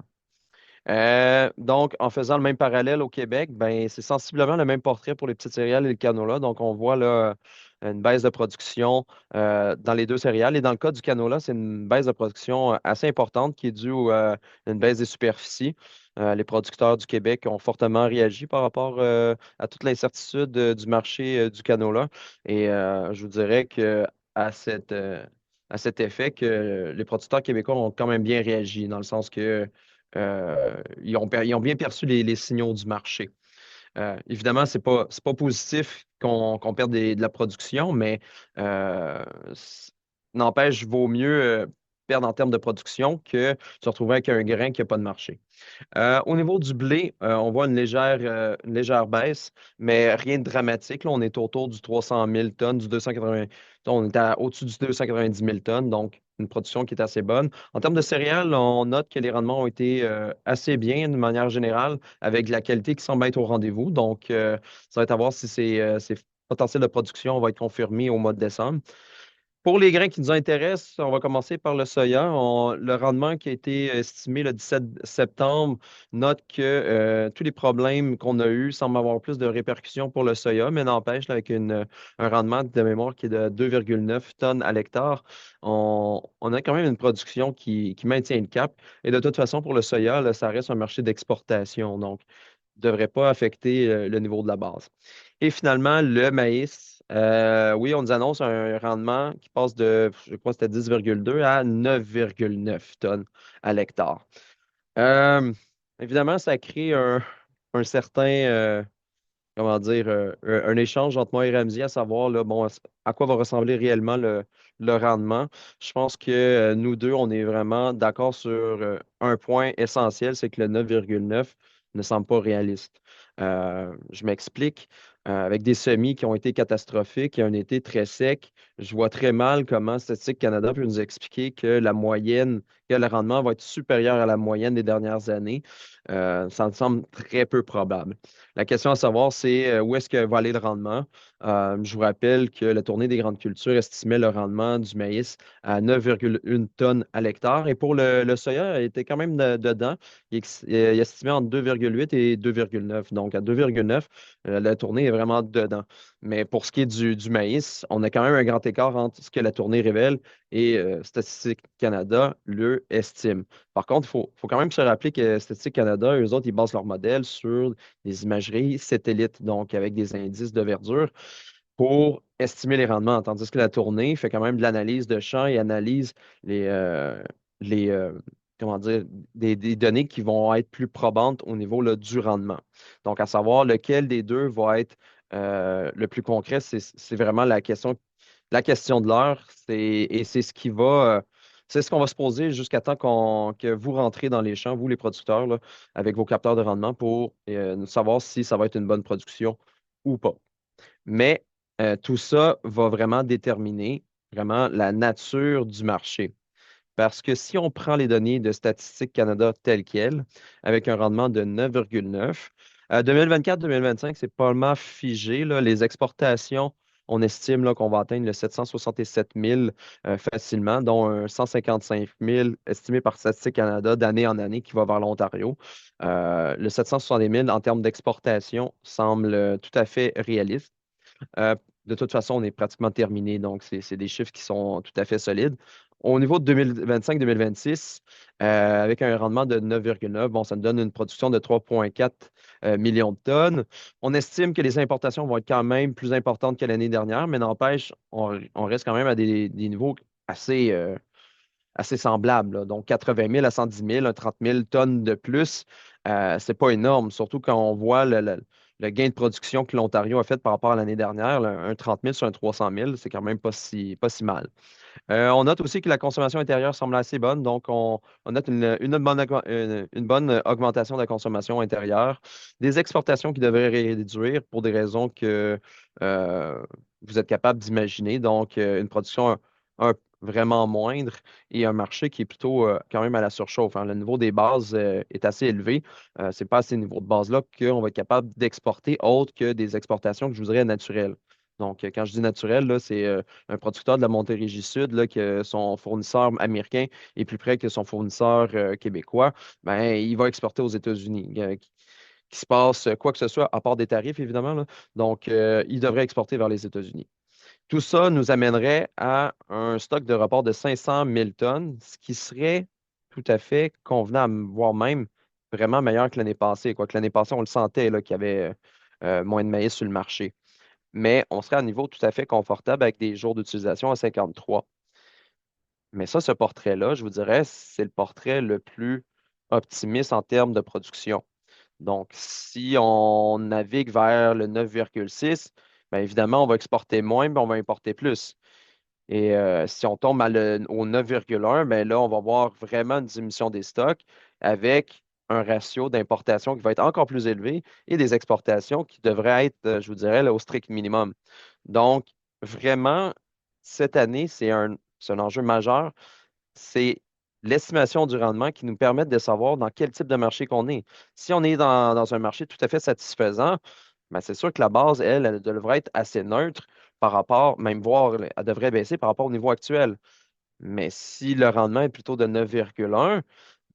Donc, en faisant le même parallèle au Québec, ben, c'est sensiblement le même portrait pour les petites céréales et le canola. Donc, on voit là une baisse de production dans les deux céréales. Et dans le cas du canola, c'est une baisse de production assez importante qui est due à une baisse des superficies. Les producteurs du Québec ont fortement réagi par rapport à toute l'incertitude du marché du canola. Et je vous dirais que à cette, euh, à cet effet, que les producteurs québécois ont quand même bien réagi, dans le sens que ils ont bien perçu les signaux du marché. Évidemment, c'est pas positif qu'on perde de la production, mais euh, c- n'empêche, vaut mieux perdre en termes de production que se retrouver avec un grain qui n'a pas de marché. Au niveau du blé, on voit une légère baisse, mais rien de dramatique, là. On est autour du 300 000 tonnes, du 280. On est au-dessus du 290 000 tonnes, donc une production qui est assez bonne. En termes de céréales, on note que les rendements ont été assez bien de manière générale, avec la qualité qui semble être au rendez-vous. Donc, ça va être à voir si ces potentiels de production vont être confirmés au mois de décembre. Pour les grains qui nous intéressent, on va commencer par le soya. Le rendement qui a été estimé le 17 septembre note que tous les problèmes qu'on a eus semblent avoir plus de répercussions pour le soya, mais n'empêche, là, avec un rendement de mémoire qui est de 2,9 tonnes à l'hectare, on a quand même une production qui maintient le cap. Et de toute façon, pour le soya, là, ça reste un marché d'exportation. Donc, ne devrait pas affecter le niveau de la base. Et finalement, le maïs. Oui, on nous annonce un rendement qui passe de, je crois que c'était 10,2 à 9,9 tonnes à l'hectare. Euh, Évidemment, ça crée un certain, comment dire, un échange entre moi et Ramsey, à savoir là, bon, à quoi va ressembler réellement le rendement. Je pense que nous deux, on est vraiment d'accord sur un point essentiel, c'est que le 9,9 ne semble pas réaliste. Je m'explique. Avec des semis qui ont été catastrophiques et un été très sec, je vois très mal comment Statistique Canada peut nous expliquer que la moyenne, que le rendement va être supérieur à la moyenne des dernières années. Ça me semble très peu probable. La question à savoir, c'est où est-ce que va aller le rendement? Je vous rappelle que la Tournée des grandes cultures estimait le rendement du maïs à 9,1 tonnes à l'hectare. Et pour le soya, il était quand même dedans. Il estimait entre 2,8 et 2,9. Donc, à 2,9, la tournée est vraiment dedans. Mais pour ce qui est du maïs, on a quand même un grand écart entre ce que la tournée révèle et Statistique Canada le estime. Par contre, faut quand même se rappeler que Statistique Canada, eux autres, ils basent leur modèle sur des imageries satellites, donc avec des indices de verdure pour estimer les rendements, tandis que la tournée fait quand même de l'analyse de champ et analyse les, les comment dire, des données qui vont être plus probantes au niveau là, du rendement. Donc, à savoir lequel des deux va être le plus concret, c'est vraiment la question de l'heure, et c'est ce qui va. C'est ce qu'on va se poser jusqu'à temps que vous rentrez dans les champs, vous les producteurs, là, avec vos capteurs de rendement pour savoir si ça va être une bonne production ou pas. Mais tout ça va vraiment déterminer vraiment la nature du marché. Parce que si on prend les données de Statistique Canada telles quelles, avec un rendement de 9,9, 2024-2025, c'est pas mal figé, là. Les exportations, on estime là, qu'on va atteindre le 767 000 facilement, dont un 155 000 estimé par Statistique Canada d'année en année qui va vers l'Ontario. Le 760 000 en termes d'exportation semble tout à fait réaliste. Euh, de toute façon, on est pratiquement terminé, donc c'est des chiffres qui sont tout à fait solides. Au niveau de 2025-2026, avec un rendement de 9,9, bon, ça nous donne une production de 3,4 millions de tonnes. On estime que les importations vont être quand même plus importantes que l'année dernière, mais n'empêche, on reste quand même à des niveaux assez, assez semblables, là. Donc, 80 000 à 110 000, 30 000 tonnes de plus, c'est pas énorme, surtout quand on voit le gain de production que l'Ontario a fait par rapport à l'année dernière, là, un 30 000 sur un 300 000, c'est quand même pas si mal. On note aussi que la consommation intérieure semble assez bonne, donc on note une bonne augmentation de la consommation intérieure, des exportations qui devraient réduire pour des raisons que euh, vous êtes capable d'imaginer, donc une production vraiment moindre et un marché qui est plutôt quand même à la surchauffe, hein. Le niveau des bases est assez élevé. C'est pas à ces niveaux de base-là qu'on va être capable d'exporter autre que des exportations que je vous dirais naturelles. Donc, quand je dis naturel, là, c'est un producteur de la Montérégie-Sud, là, que son fournisseur américain est plus près que son fournisseur québécois, ben, il va exporter aux États-Unis. Qu'il se passe quoi que ce soit, à part des tarifs, évidemment, là. Donc, il devrait exporter vers les États-Unis. Tout ça nous amènerait à un stock de report de 500 000 tonnes, ce qui serait tout à fait convenable, voire même vraiment meilleur que l'année passée. Quoique l'année passée, on le sentait là, qu'il y avait moins de maïs sur le marché, mais on serait à un niveau tout à fait confortable avec des jours d'utilisation à 53. Mais ça, ce portrait-là, je vous dirais, c'est le portrait le plus optimiste en termes de production. Donc, si on navigue vers le 9,6, bien évidemment, on va exporter moins, mais on va importer plus. Et si on tombe au 9,1, bien là, on va voir vraiment une diminution des stocks avec un ratio d'importation qui va être encore plus élevé et des exportations qui devraient être, je vous dirais, là, au strict minimum. Donc, vraiment, cette année, c'est un enjeu majeur. C'est l'estimation du rendement qui nous permet de savoir dans quel type de marché qu'on est. Si on est dans un marché tout à fait satisfaisant, ben, c'est sûr que la base, elle devrait être assez neutre par rapport, même voire, elle devrait baisser par rapport au niveau actuel. Mais si le rendement est plutôt de 9,1,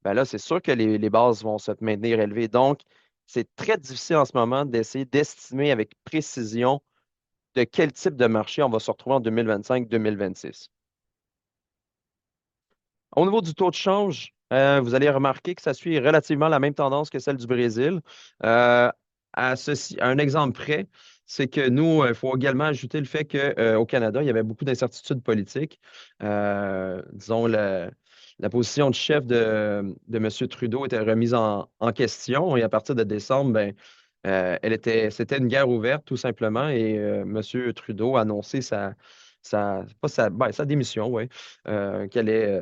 ben là, c'est sûr que les bases vont se maintenir élevées. Donc, c'est très difficile en ce moment d'essayer d'estimer avec précision de quel type de marché on va se retrouver en 2025-2026. Au niveau du taux de change, vous allez remarquer que ça suit relativement la même tendance que celle du Brésil. Euh, à un exemple près, c'est que nous, il faut également ajouter le fait qu'au Canada, il y avait beaucoup d'incertitudes politiques. Disons, la position de chef de M. Trudeau était remise en question et à partir de décembre, ben, c'était une guerre ouverte tout simplement et M. Trudeau a annoncé pas sa démission, ouais, qu'elle est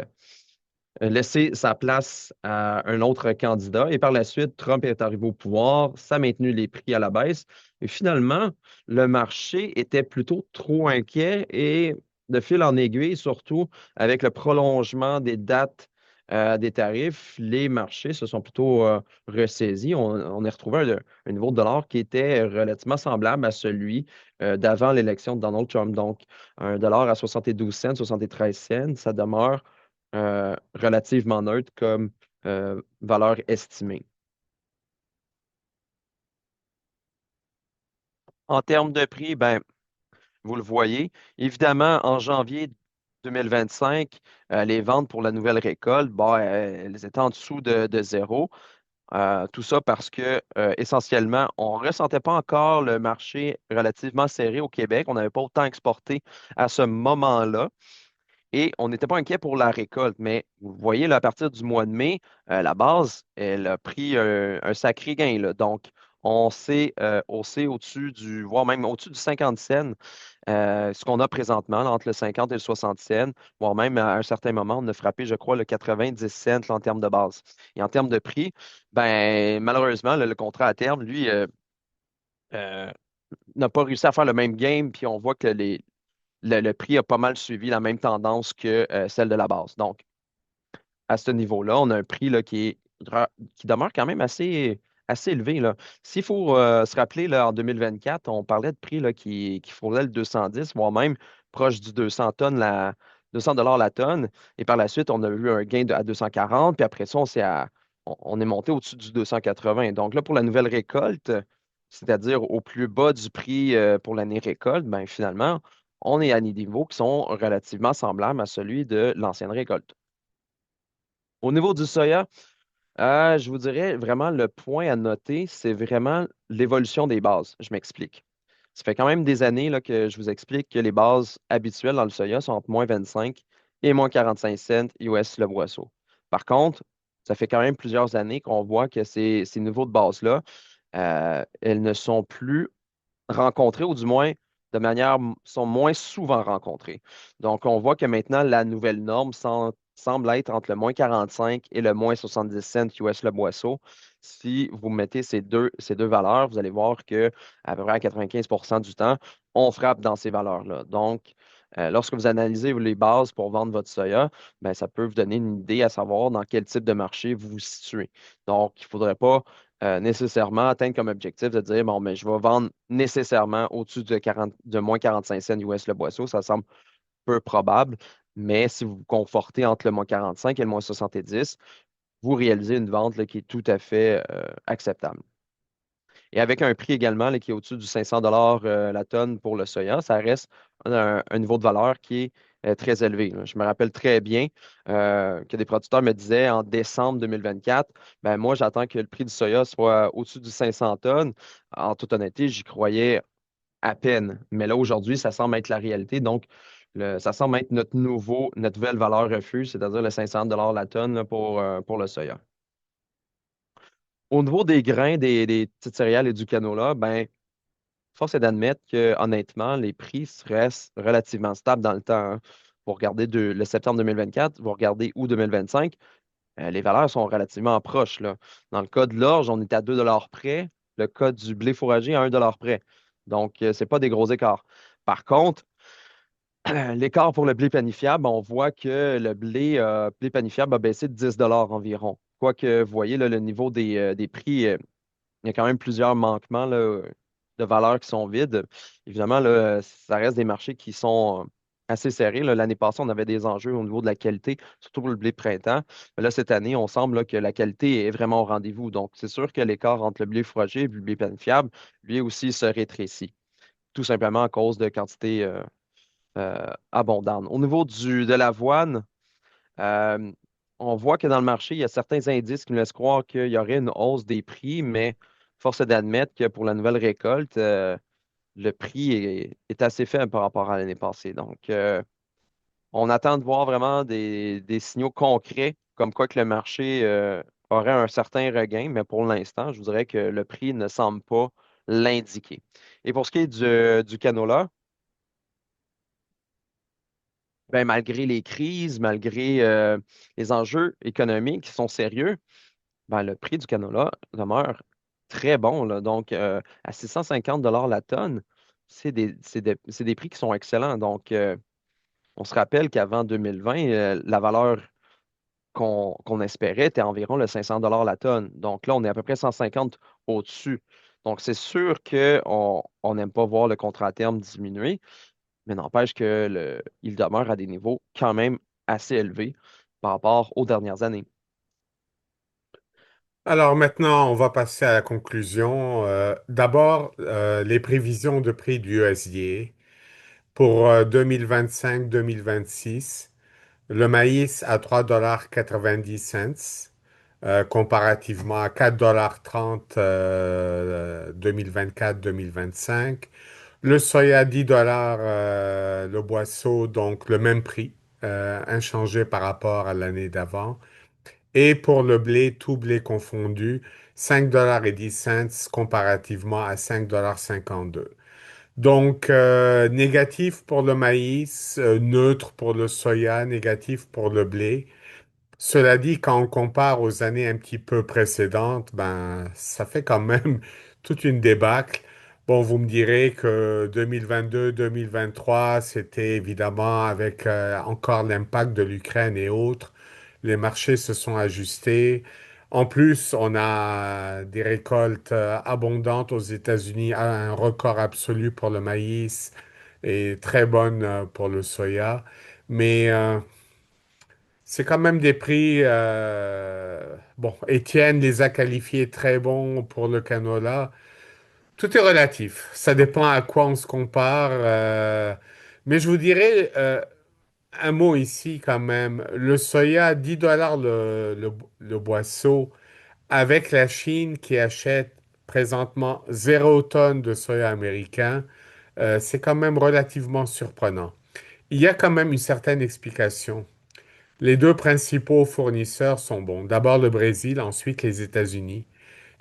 laisser sa place à un autre candidat. Et par la suite, Trump est arrivé au pouvoir, ça a maintenu les prix à la baisse. Et finalement, le marché était plutôt trop inquiet et de fil en aiguille, surtout avec le prolongement des dates des tarifs, les marchés se sont plutôt ressaisis. On a retrouvé un niveau de dollar qui était relativement semblable à celui d'avant l'élection de Donald Trump. Donc, un dollar à 72 cents, 73 cents, ça demeure relativement neutre comme valeur estimée. En termes de prix, ben, vous le voyez, évidemment, en janvier 2025, les ventes pour la nouvelle récolte, ben, elles étaient en dessous de zéro. Tout ça parce que, essentiellement, on ne ressentait pas encore le marché relativement serré au Québec. On n'avait pas autant exporté à ce moment-là. Et on n'était pas inquiet pour la récolte, mais vous voyez, là, à partir du mois de mai, la base, elle a pris un sacré gain, là. Donc, on s'est haussé voire même au-dessus du 50 cents, ce qu'on a présentement, là, entre le 50 et le 60 cents, voire même à un certain moment, on a frappé, je crois, le 90 cents là, en termes de base. Et en termes de prix, ben, malheureusement, le contrat à terme, lui, euh, n'a pas réussi à faire le même game, puis on voit que le prix a pas mal suivi la même tendance que celle de la base. Donc, à ce niveau-là, on a un prix là, qui demeure quand même assez élevé, là. S'il faut se rappeler, là, en 2024, on parlait de prix là, qui frôlait le 210, voire même proche du 200 tonnes 200 la tonne. Et par la suite, on a eu un gain à 240, puis après ça, on est monté au-dessus du 280. Donc là, pour la nouvelle récolte, c'est-à-dire au plus bas du prix pour l'année récolte, ben, finalement, on est à des niveaux qui sont relativement semblables à celui de l'ancienne récolte. Au niveau du soya, je vous dirais vraiment le point à noter, c'est vraiment l'évolution des bases. Je m'explique. Ça fait quand même des années là, que je vous explique que les bases habituelles dans le soya sont entre moins 25 et moins 45 cents US le boisseau. Par contre, ça fait quand même plusieurs années qu'on voit que ces niveaux de base-là, elles ne sont plus rencontrés, ou du moins sont moins souvent rencontrés. Donc, on voit que maintenant, la nouvelle norme semble être entre le moins 45 et le moins 70 cents US le boisseau. Si vous mettez ces deux valeurs, vous allez voir que à peu près à 95 du temps, on frappe dans ces valeurs-là. Donc, lorsque vous analysez les bases pour vendre votre soya, ben, ça peut vous donner une idée à savoir dans quel type de marché vous vous situez. Donc, il ne faudrait pas nécessairement atteindre comme objectif de dire, bon, mais je vais vendre nécessairement au-dessus de moins 45 cents US le boisseau. Ça semble peu probable, mais si vous vous confortez entre le moins 45 et le moins 70, vous réalisez une vente là, qui est tout à fait acceptable. Et avec un prix également là, qui est au-dessus du 500 la tonne pour le soya, ça reste un niveau de valeur qui est très élevé, là. Je me rappelle très bien que des producteurs me disaient en décembre 2024, ben moi j'attends que le prix du soya soit au-dessus du 500 tonnes. En toute honnêteté, j'y croyais à peine. Mais là aujourd'hui, ça semble être la réalité. Donc, ça semble être notre nouvelle valeur refuge, c'est-à-dire le 500 la tonne là, pour le soya. Au niveau des grains, des petites céréales et du canola, ben, force est d'admettre que, honnêtement, les prix restent relativement stables dans le temps, hein. Vous regardez le septembre 2024, vous regardez août 2025, les valeurs sont relativement proches, là. Dans le cas de l'orge, on est à 2 près. Le cas du blé fourragé à 1 près. Donc, ce n'est pas des gros écarts. Par contre, l'écart pour le blé panifiable, on voit que le blé panifiable a baissé de 10 environ. Quoique, vous voyez là, le niveau des prix. Il y a quand même plusieurs manquements là, de valeurs qui sont vides. Évidemment, là, ça reste des marchés qui sont assez serrés, là. L'année passée, on avait des enjeux au niveau de la qualité, surtout pour le blé de printemps. Mais là, cette année, on semble là, que la qualité est vraiment au rendez-vous. Donc, c'est sûr que l'écart entre le blé fourragé et le blé planifiable, lui aussi, se rétrécit, tout simplement à cause de quantité abondante. Au niveau de l'avoine, euh, on voit que dans le marché, il y a certains indices qui nous laissent croire qu'il y aurait une hausse des prix, mais force est d'admettre que pour la nouvelle récolte, le prix est assez faible par rapport à l'année passée. Donc, on attend de voir vraiment des signaux concrets comme quoi que le marché aurait un certain regain, mais pour l'instant, je vous dirais que le prix ne semble pas l'indiquer. Et pour ce qui est du canola, ben, malgré les crises, malgré les enjeux économiques qui sont sérieux, ben, le prix du canola demeure très bon, là. Donc, à 650 la tonne, c'est des prix qui sont excellents. Donc, on se rappelle qu'avant 2020, la valeur qu'on espérait était environ le 500 la tonne. Donc là, on est à peu près 150 au-dessus. Donc, c'est sûr qu'on n'aime pas voir le contrat à terme diminuer, mais n'empêche il demeure à des niveaux quand même assez élevés par rapport aux dernières années. Alors maintenant, on va passer à la conclusion. D'abord, les prévisions de prix du USDA pour 2025-2026. Le maïs à 3,90 comparativement à 4,30 2024-2025. Le soya 10 le boisseau, donc le même prix, inchangé par rapport à l'année d'avant. Et pour le blé, tout blé confondu, 5,10 comparativement à 5,52 Donc, négatif pour le maïs, neutre pour le soya, négatif pour le blé. Cela dit, quand on compare aux années un petit peu précédentes, ben, ça fait quand même toute une débâcle. Bon, vous me direz que 2022-2023, c'était évidemment avec encore l'impact de l'Ukraine et autres. Les marchés se sont ajustés. En plus, on a des récoltes abondantes aux États-Unis, un record absolu pour le maïs et très bonne pour le soya. Mais c'est quand même des prix. Bon, Étienne les a qualifiés très bons pour le canola. Tout est relatif. Ça dépend à quoi on se compare. Mais je vous dirais un mot ici quand même. Le soya, 10 dollars le boisseau, avec la Chine qui achète présentement 0 tonne de soya américain, c'est quand même relativement surprenant. Il y a quand même une certaine explication. Les deux principaux fournisseurs sont bons. D'abord le Brésil, ensuite les États-Unis.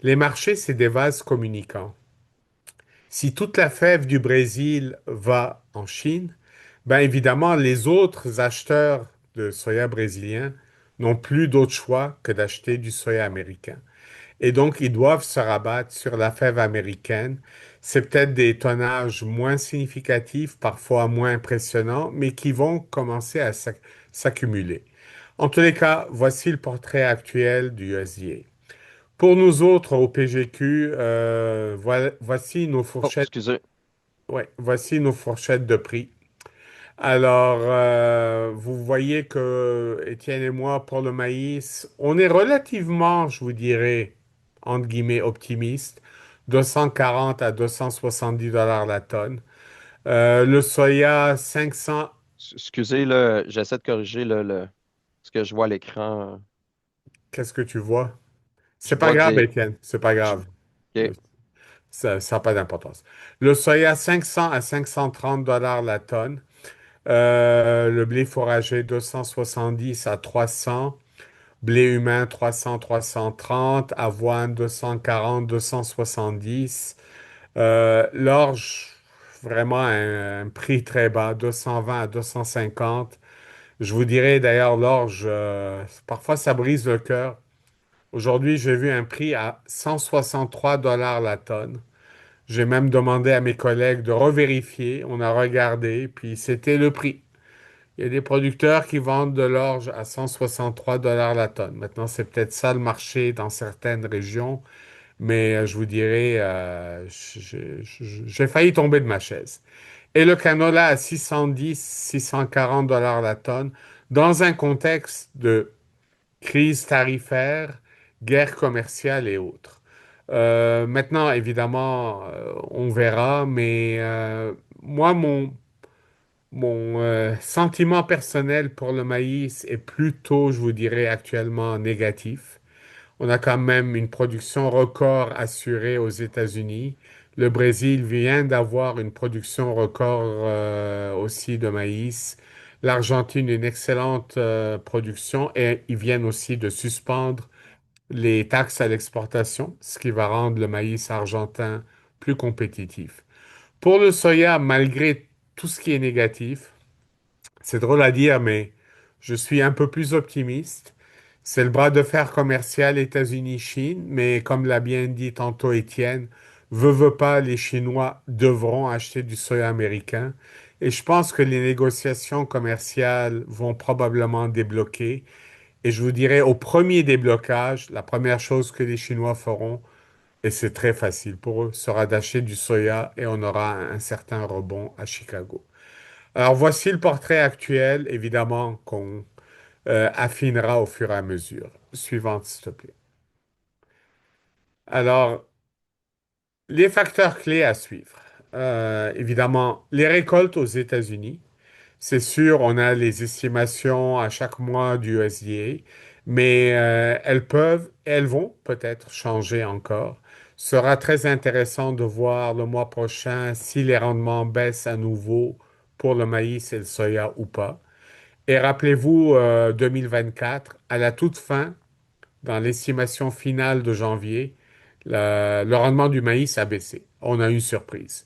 Les marchés, c'est des vases communicants. Si toute la fève du Brésil va en Chine, ben évidemment, les autres acheteurs de soya brésilien n'ont plus d'autre choix que d'acheter du soya américain. Et donc, ils doivent se rabattre sur la fève américaine. C'est peut-être des tonnages moins significatifs, parfois moins impressionnants, mais qui vont commencer à s'accumuler. En tous les cas, voici le portrait actuel du USDA. Pour nous autres au PGQ, voici nos Oh, fourchettes. excusez. Ouais, voici nos fourchettes de prix. Alors, vous voyez que Étienne et moi, pour le maïs, on est relativement, je vous dirais, entre guillemets, optimiste. 240 à 270 dollars la tonne. Le soya, 500. Excusez, j'essaie de corriger ce que je vois à l'écran. Qu'est-ce que tu vois? Je C'est pas vois grave, des. Étienne, c'est pas je- grave. OK. Ça n'a pas d'importance. Le soya, 500 à 530 dollars la tonne. Le blé fourragé, 270 à 300. Blé humain, 300, 330. Avoine, 240, 270. L'orge, vraiment un prix très bas, 220 à 250. Je vous dirais d'ailleurs, l'orge, parfois ça brise le cœur. Aujourd'hui, j'ai vu un prix à 163 dollars la tonne. J'ai même demandé à mes collègues de revérifier. On a regardé, puis c'était le prix. Il y a des producteurs qui vendent de l'orge à 163 dollars la tonne. Maintenant, c'est peut-être ça le marché dans certaines régions, mais je vous dirais, j'ai failli tomber de ma chaise. Et le canola à 610, 640 dollars la tonne, dans un contexte de crise tarifaire, guerre commerciale et autres. Maintenant, évidemment, on verra, mais moi, mon sentiment personnel pour le maïs est plutôt, je vous dirais, actuellement négatif. On a quand même une production record assurée aux États-Unis. Le Brésil vient d'avoir une production record aussi de maïs. L'Argentine, une excellente production et ils viennent aussi de suspendre les taxes à l'exportation, ce qui va rendre le maïs argentin plus compétitif. Pour le soya, malgré tout ce qui est négatif, c'est drôle à dire, mais je suis un peu plus optimiste. C'est le bras de fer commercial États-Unis-Chine, mais comme l'a bien dit tantôt Étienne, veut pas, les Chinois devront acheter du soya américain. Et je pense que les négociations commerciales vont probablement débloquer. Et je vous dirais, au premier déblocage, la première chose que les Chinois feront, et c'est très facile pour eux, sera d'acheter du soya et on aura un certain rebond à Chicago. Alors voici le portrait actuel, évidemment, qu'on affinera au fur et à mesure. Suivante, s'il te plaît. Alors, les facteurs clés à suivre. Évidemment, les récoltes aux États-Unis. C'est sûr, on a les estimations à chaque mois du USDA, mais elles vont peut-être changer encore. Ce sera très intéressant de voir le mois prochain si les rendements baissent à nouveau pour le maïs et le soya ou pas. Et rappelez-vous, 2024, à la toute fin, dans l'estimation finale de janvier, le rendement du maïs a baissé. On a eu une surprise.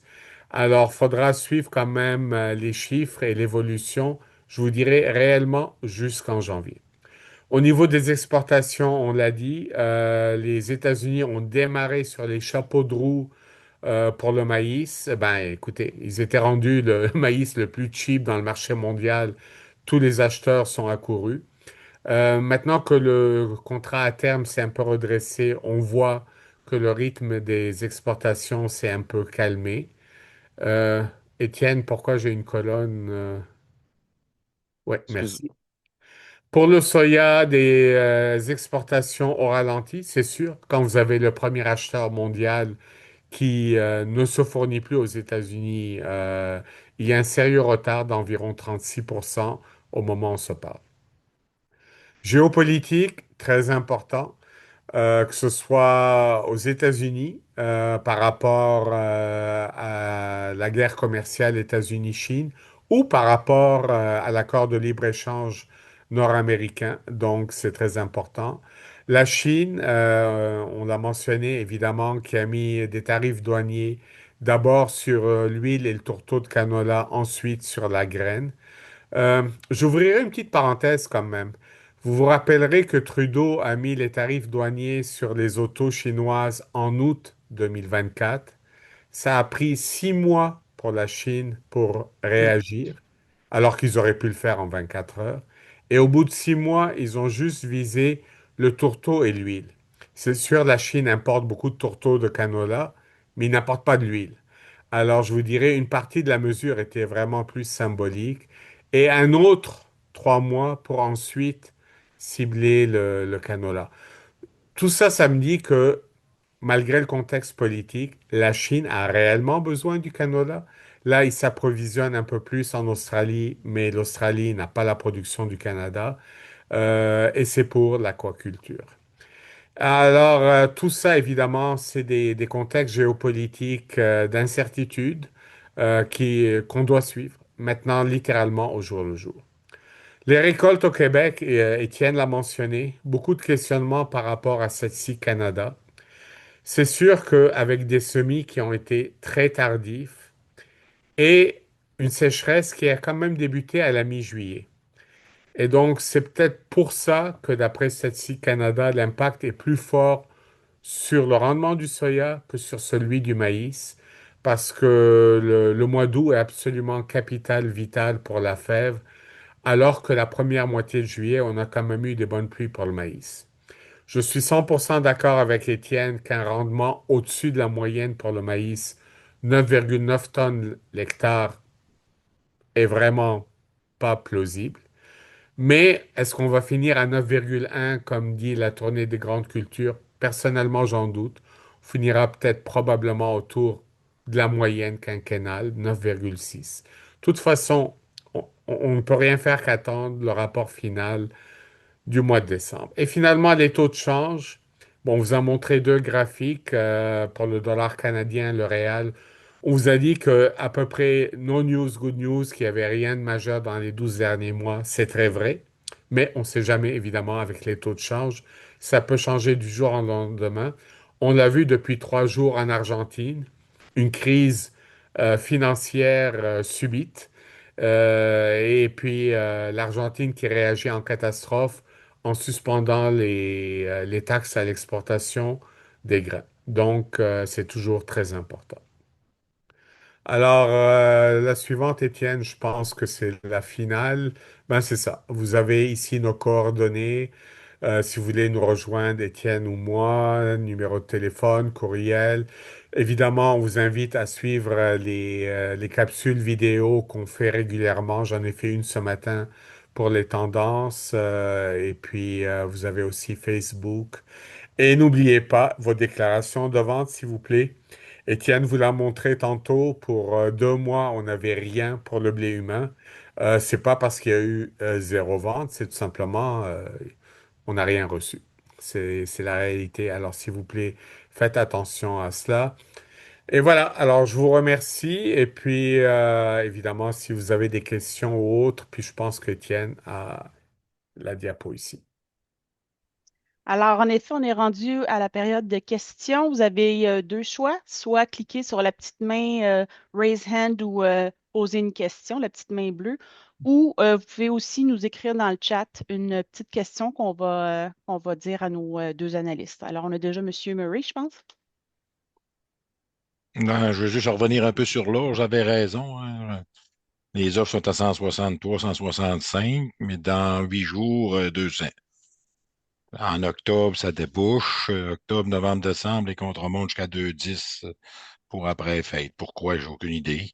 Alors, faudra suivre quand même les chiffres et l'évolution, je vous dirais réellement jusqu'en janvier. Au niveau des exportations, on l'a dit, les États-Unis ont démarré sur les chapeaux de roue pour le maïs, ben écoutez, ils étaient rendus le maïs le plus cheap dans le marché mondial. Tous les acheteurs sont accourus. Maintenant que le contrat à terme s'est un peu redressé, on voit que le rythme des exportations s'est un peu calmé. Euh, Étienne, pourquoi j'ai une colonne? Ouais, Excuse. merci. Pour le soya, des exportations au ralenti, c'est sûr. Quand vous avez le premier acheteur mondial qui ne se fournit plus aux États-Unis, il y a un sérieux retard d'environ 36% au moment où on se parle. Géopolitique, très important. Que ce soit aux États-Unis par rapport à la guerre commerciale États-Unis-Chine ou par rapport à l'accord de libre-échange nord-américain. Donc, c'est très important. La Chine, on l'a mentionné évidemment, qui a mis des tarifs douaniers d'abord sur l'huile et le tourteau de canola, ensuite sur la graine. J'ouvrirai une petite parenthèse quand même. Vous vous rappellerez que Trudeau a mis les tarifs douaniers sur les autos chinoises en août 2024. Ça a pris 6 mois pour la Chine pour Hmm. réagir, alors qu'ils auraient pu le faire en 24 heures. Et au bout de 6 mois, ils ont juste visé le tourteau et l'huile. C'est sûr, la Chine importe beaucoup de tourteaux de canola, mais ils n'importent pas de l'huile. Alors, je vous dirais, une partie de la mesure était vraiment plus symbolique et un autre 3 mois pour ensuite cibler le canola. Tout ça, ça me dit que malgré le contexte politique, la Chine a réellement besoin du canola. Là, ils s'approvisionnent un peu plus en Australie, mais l'Australie n'a pas la production du Canada, et c'est pour l'aquaculture. Alors, tout ça, évidemment, c'est des contextes géopolitiques d'incertitude qu'on doit suivre maintenant littéralement au jour le jour. Les récoltes au Québec, et, Étienne l'a mentionné, beaucoup de questionnements par rapport à celle-ci Canada. C'est sûr qu'avec des semis qui ont été très tardifs et une sécheresse qui a quand même débuté à la mi-juillet. Et donc, c'est peut-être pour ça que d'après celle-ci Canada, l'impact est plus fort sur le rendement du soya que sur celui du maïs, parce que le mois d'août est absolument capital, vital pour la fève, alors que la première moitié de juillet, on a quand même eu des bonnes pluies pour le maïs. Je suis 100% d'accord avec Étienne qu'un rendement au-dessus de la moyenne pour le maïs, 9,9 tonnes l'hectare, est vraiment pas plausible. Mais est-ce qu'on va finir à 9,1 comme dit la tournée des grandes cultures? Personnellement, j'en doute. On finira peut-être probablement autour de la moyenne quinquennale, 9,6. De toute façon, on ne peut rien faire qu'attendre le rapport final du mois de décembre. Et finalement, les taux de change. Bon, on vous a montré deux graphiques pour le dollar canadien, le réal. On vous a dit que à peu près no news, good news, qu'il n'y avait rien de majeur dans les 12 derniers mois. C'est très vrai. Mais on ne sait jamais, évidemment, avec les taux de change. Ça peut changer du jour au lendemain. On l'a vu depuis 3 jours en Argentine, une crise financière subite. Et puis l'Argentine qui réagit en catastrophe en suspendant les taxes à l'exportation des grains. Donc, c'est toujours très important. Alors, la suivante, Étienne, je pense que c'est la finale. Ben, c'est ça. Vous avez ici nos coordonnées. Si vous voulez nous rejoindre, Étienne ou moi, numéro de téléphone, courriel. Évidemment, on vous invite à suivre les capsules vidéo qu'on fait régulièrement. J'en ai fait une ce matin pour les tendances. Et puis, vous avez aussi Facebook. Et n'oubliez pas vos déclarations de vente, s'il vous plaît. Étienne vous l'a montré tantôt, pour 2 mois, on n'avait rien pour le blé humain. C'est pas parce qu'il y a eu zéro vente, c'est tout simplement on n'a rien reçu. C'est la réalité. Alors, s'il vous plaît, faites attention à cela. Et voilà, alors je vous remercie. Et puis, évidemment, si vous avez des questions ou autres, puis je pense qu'Étienne a la diapo ici. Alors, en effet, on est rendu à la période de questions. Vous avez deux choix, soit cliquer sur la petite main Raise Hand ou poser une question, la petite main bleue, ou vous pouvez aussi nous écrire dans le chat une petite question qu'on va dire à nos deux analystes. Alors, on a déjà M. Murray, je pense. Non, je veux juste revenir un peu sur l'or. J'avais raison, hein. Les offres sont à 163, 165, mais dans 8 jours, 200. En octobre, ça débouche. Octobre, novembre, décembre, les contrats montent jusqu'à 2,10 pour après fête. Pourquoi? J'ai aucune idée.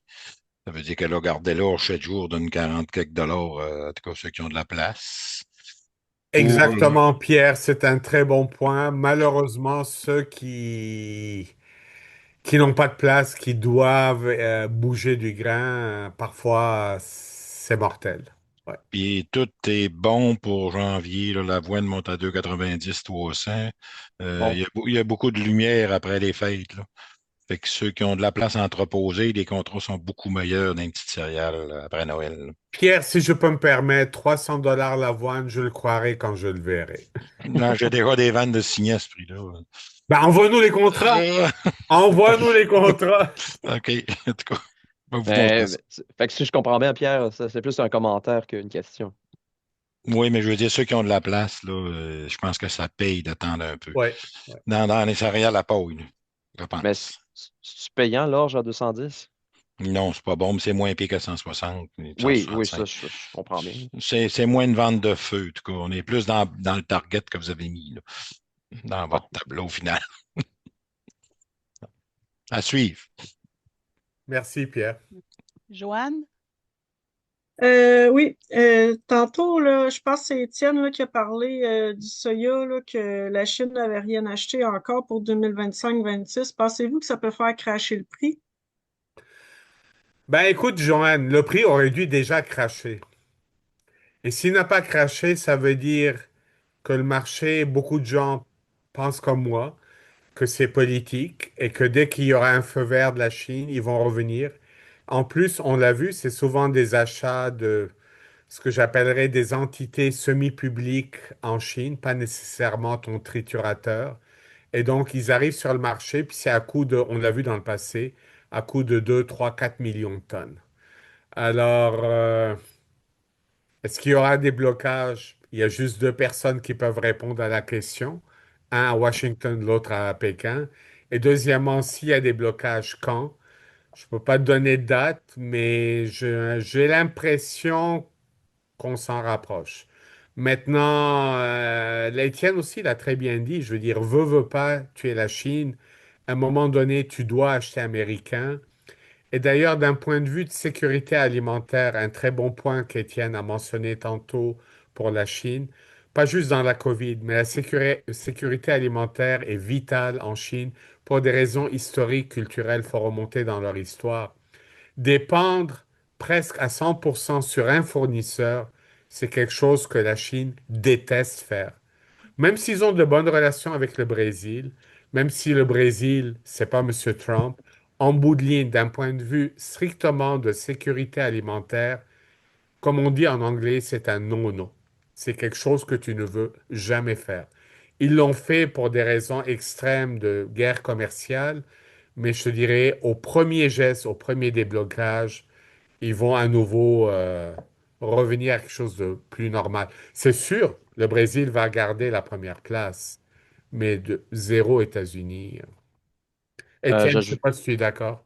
Ça veut dire qu'elle a gardé l'or 7 jours, donne 40 quelques dollars, en tout cas ceux qui ont de la place. Pour Exactement, Pierre, c'est un très bon point. Malheureusement, ceux qui n'ont pas de place, qui doivent bouger du grain, parfois c'est mortel. Ouais. Puis tout est bon pour janvier, là. L'avoine monte à 2,90, 300. Bon, Il y a beaucoup de lumière après les fêtes, là. Fait que ceux qui ont de la place à entreposer, les contrats sont beaucoup meilleurs dans les petites céréales là, après Noël, là. Pierre, si je peux me permettre, 300 $ l'avoine, je le croirai quand je le verrai. Non, j'ai déjà des vannes de signer à ce prix-là. Ben, envoie-nous les contrats! Ah, Envoie-nous les contrats! OK, en tout cas, je vais vous montrer mais, ça. fait que si je comprends bien, Pierre, ça, c'est plus un commentaire qu'une question. Oui, mais je veux dire, ceux qui ont de la place, là, je pense que ça paye d'attendre un peu. Ouais. Ouais. Dans les céréales à paille, là, je Mais pense. c'est payant, l'orge à 210? Non, c'est pas bon, mais c'est moins pire que 160, Oui, oui, ça, 165. je comprends bien. C'est moins de vente de feu, en tout cas. On est plus dans le target que vous avez mis, là, dans Bon. votre tableau final. À suivre. Merci, Pierre. Joanne? Oui, tantôt, là, je pense que c'est Étienne là, qui a parlé du soya, là, que la Chine n'avait rien acheté encore pour 2025-26. Pensez-vous que ça peut faire cracher le prix? Ben écoute, Joanne, le prix aurait dû déjà cracher. Et s'il n'a pas craché, ça veut dire que le marché, beaucoup de gens pensent comme moi, que c'est politique et que dès qu'il y aura un feu vert de la Chine, ils vont revenir. En plus, on l'a vu, c'est souvent des achats de ce que j'appellerais des entités semi-publiques en Chine, pas nécessairement ton triturateur. Et donc, ils arrivent sur le marché, puis c'est à coût de, on l'a vu dans le passé, à coût de 2, 3, 4 millions de tonnes. Alors, est-ce qu'il y aura des blocages? Il y a juste deux personnes qui peuvent répondre à la question, un à Washington, l'autre à Pékin. Et deuxièmement, s'il y a des blocages, quand? Je ne peux pas te donner de date, mais j'ai l'impression qu'on s'en rapproche. Maintenant, l'Étienne aussi l'a très bien dit, je veux dire, veux pas, tu es la Chine. À un moment donné, tu dois acheter américain. Et d'ailleurs, d'un point de vue de sécurité alimentaire, un très bon point qu'Étienne a mentionné tantôt pour la Chine, pas juste dans la COVID, mais la sécurité alimentaire est vitale en Chine pour des raisons historiques, culturelles, faut remonter dans leur histoire. Dépendre presque à 100% sur un fournisseur, c'est quelque chose que la Chine déteste faire. Même s'ils ont de bonnes relations avec le Brésil, même si le Brésil, c'est pas M. Trump, en bout de ligne, d'un point de vue strictement de sécurité alimentaire, comme on dit en anglais, c'est un no-no. C'est quelque chose que tu ne veux jamais faire. Ils l'ont fait pour des raisons extrêmes de guerre commerciale, mais je te dirais, au premier geste, au premier déblocage, ils vont à nouveau revenir à quelque chose de plus normal. C'est sûr, le Brésil va garder la première place, mais de zéro États-Unis. Étienne, je ne sais J'ajoute. pas si tu es d'accord.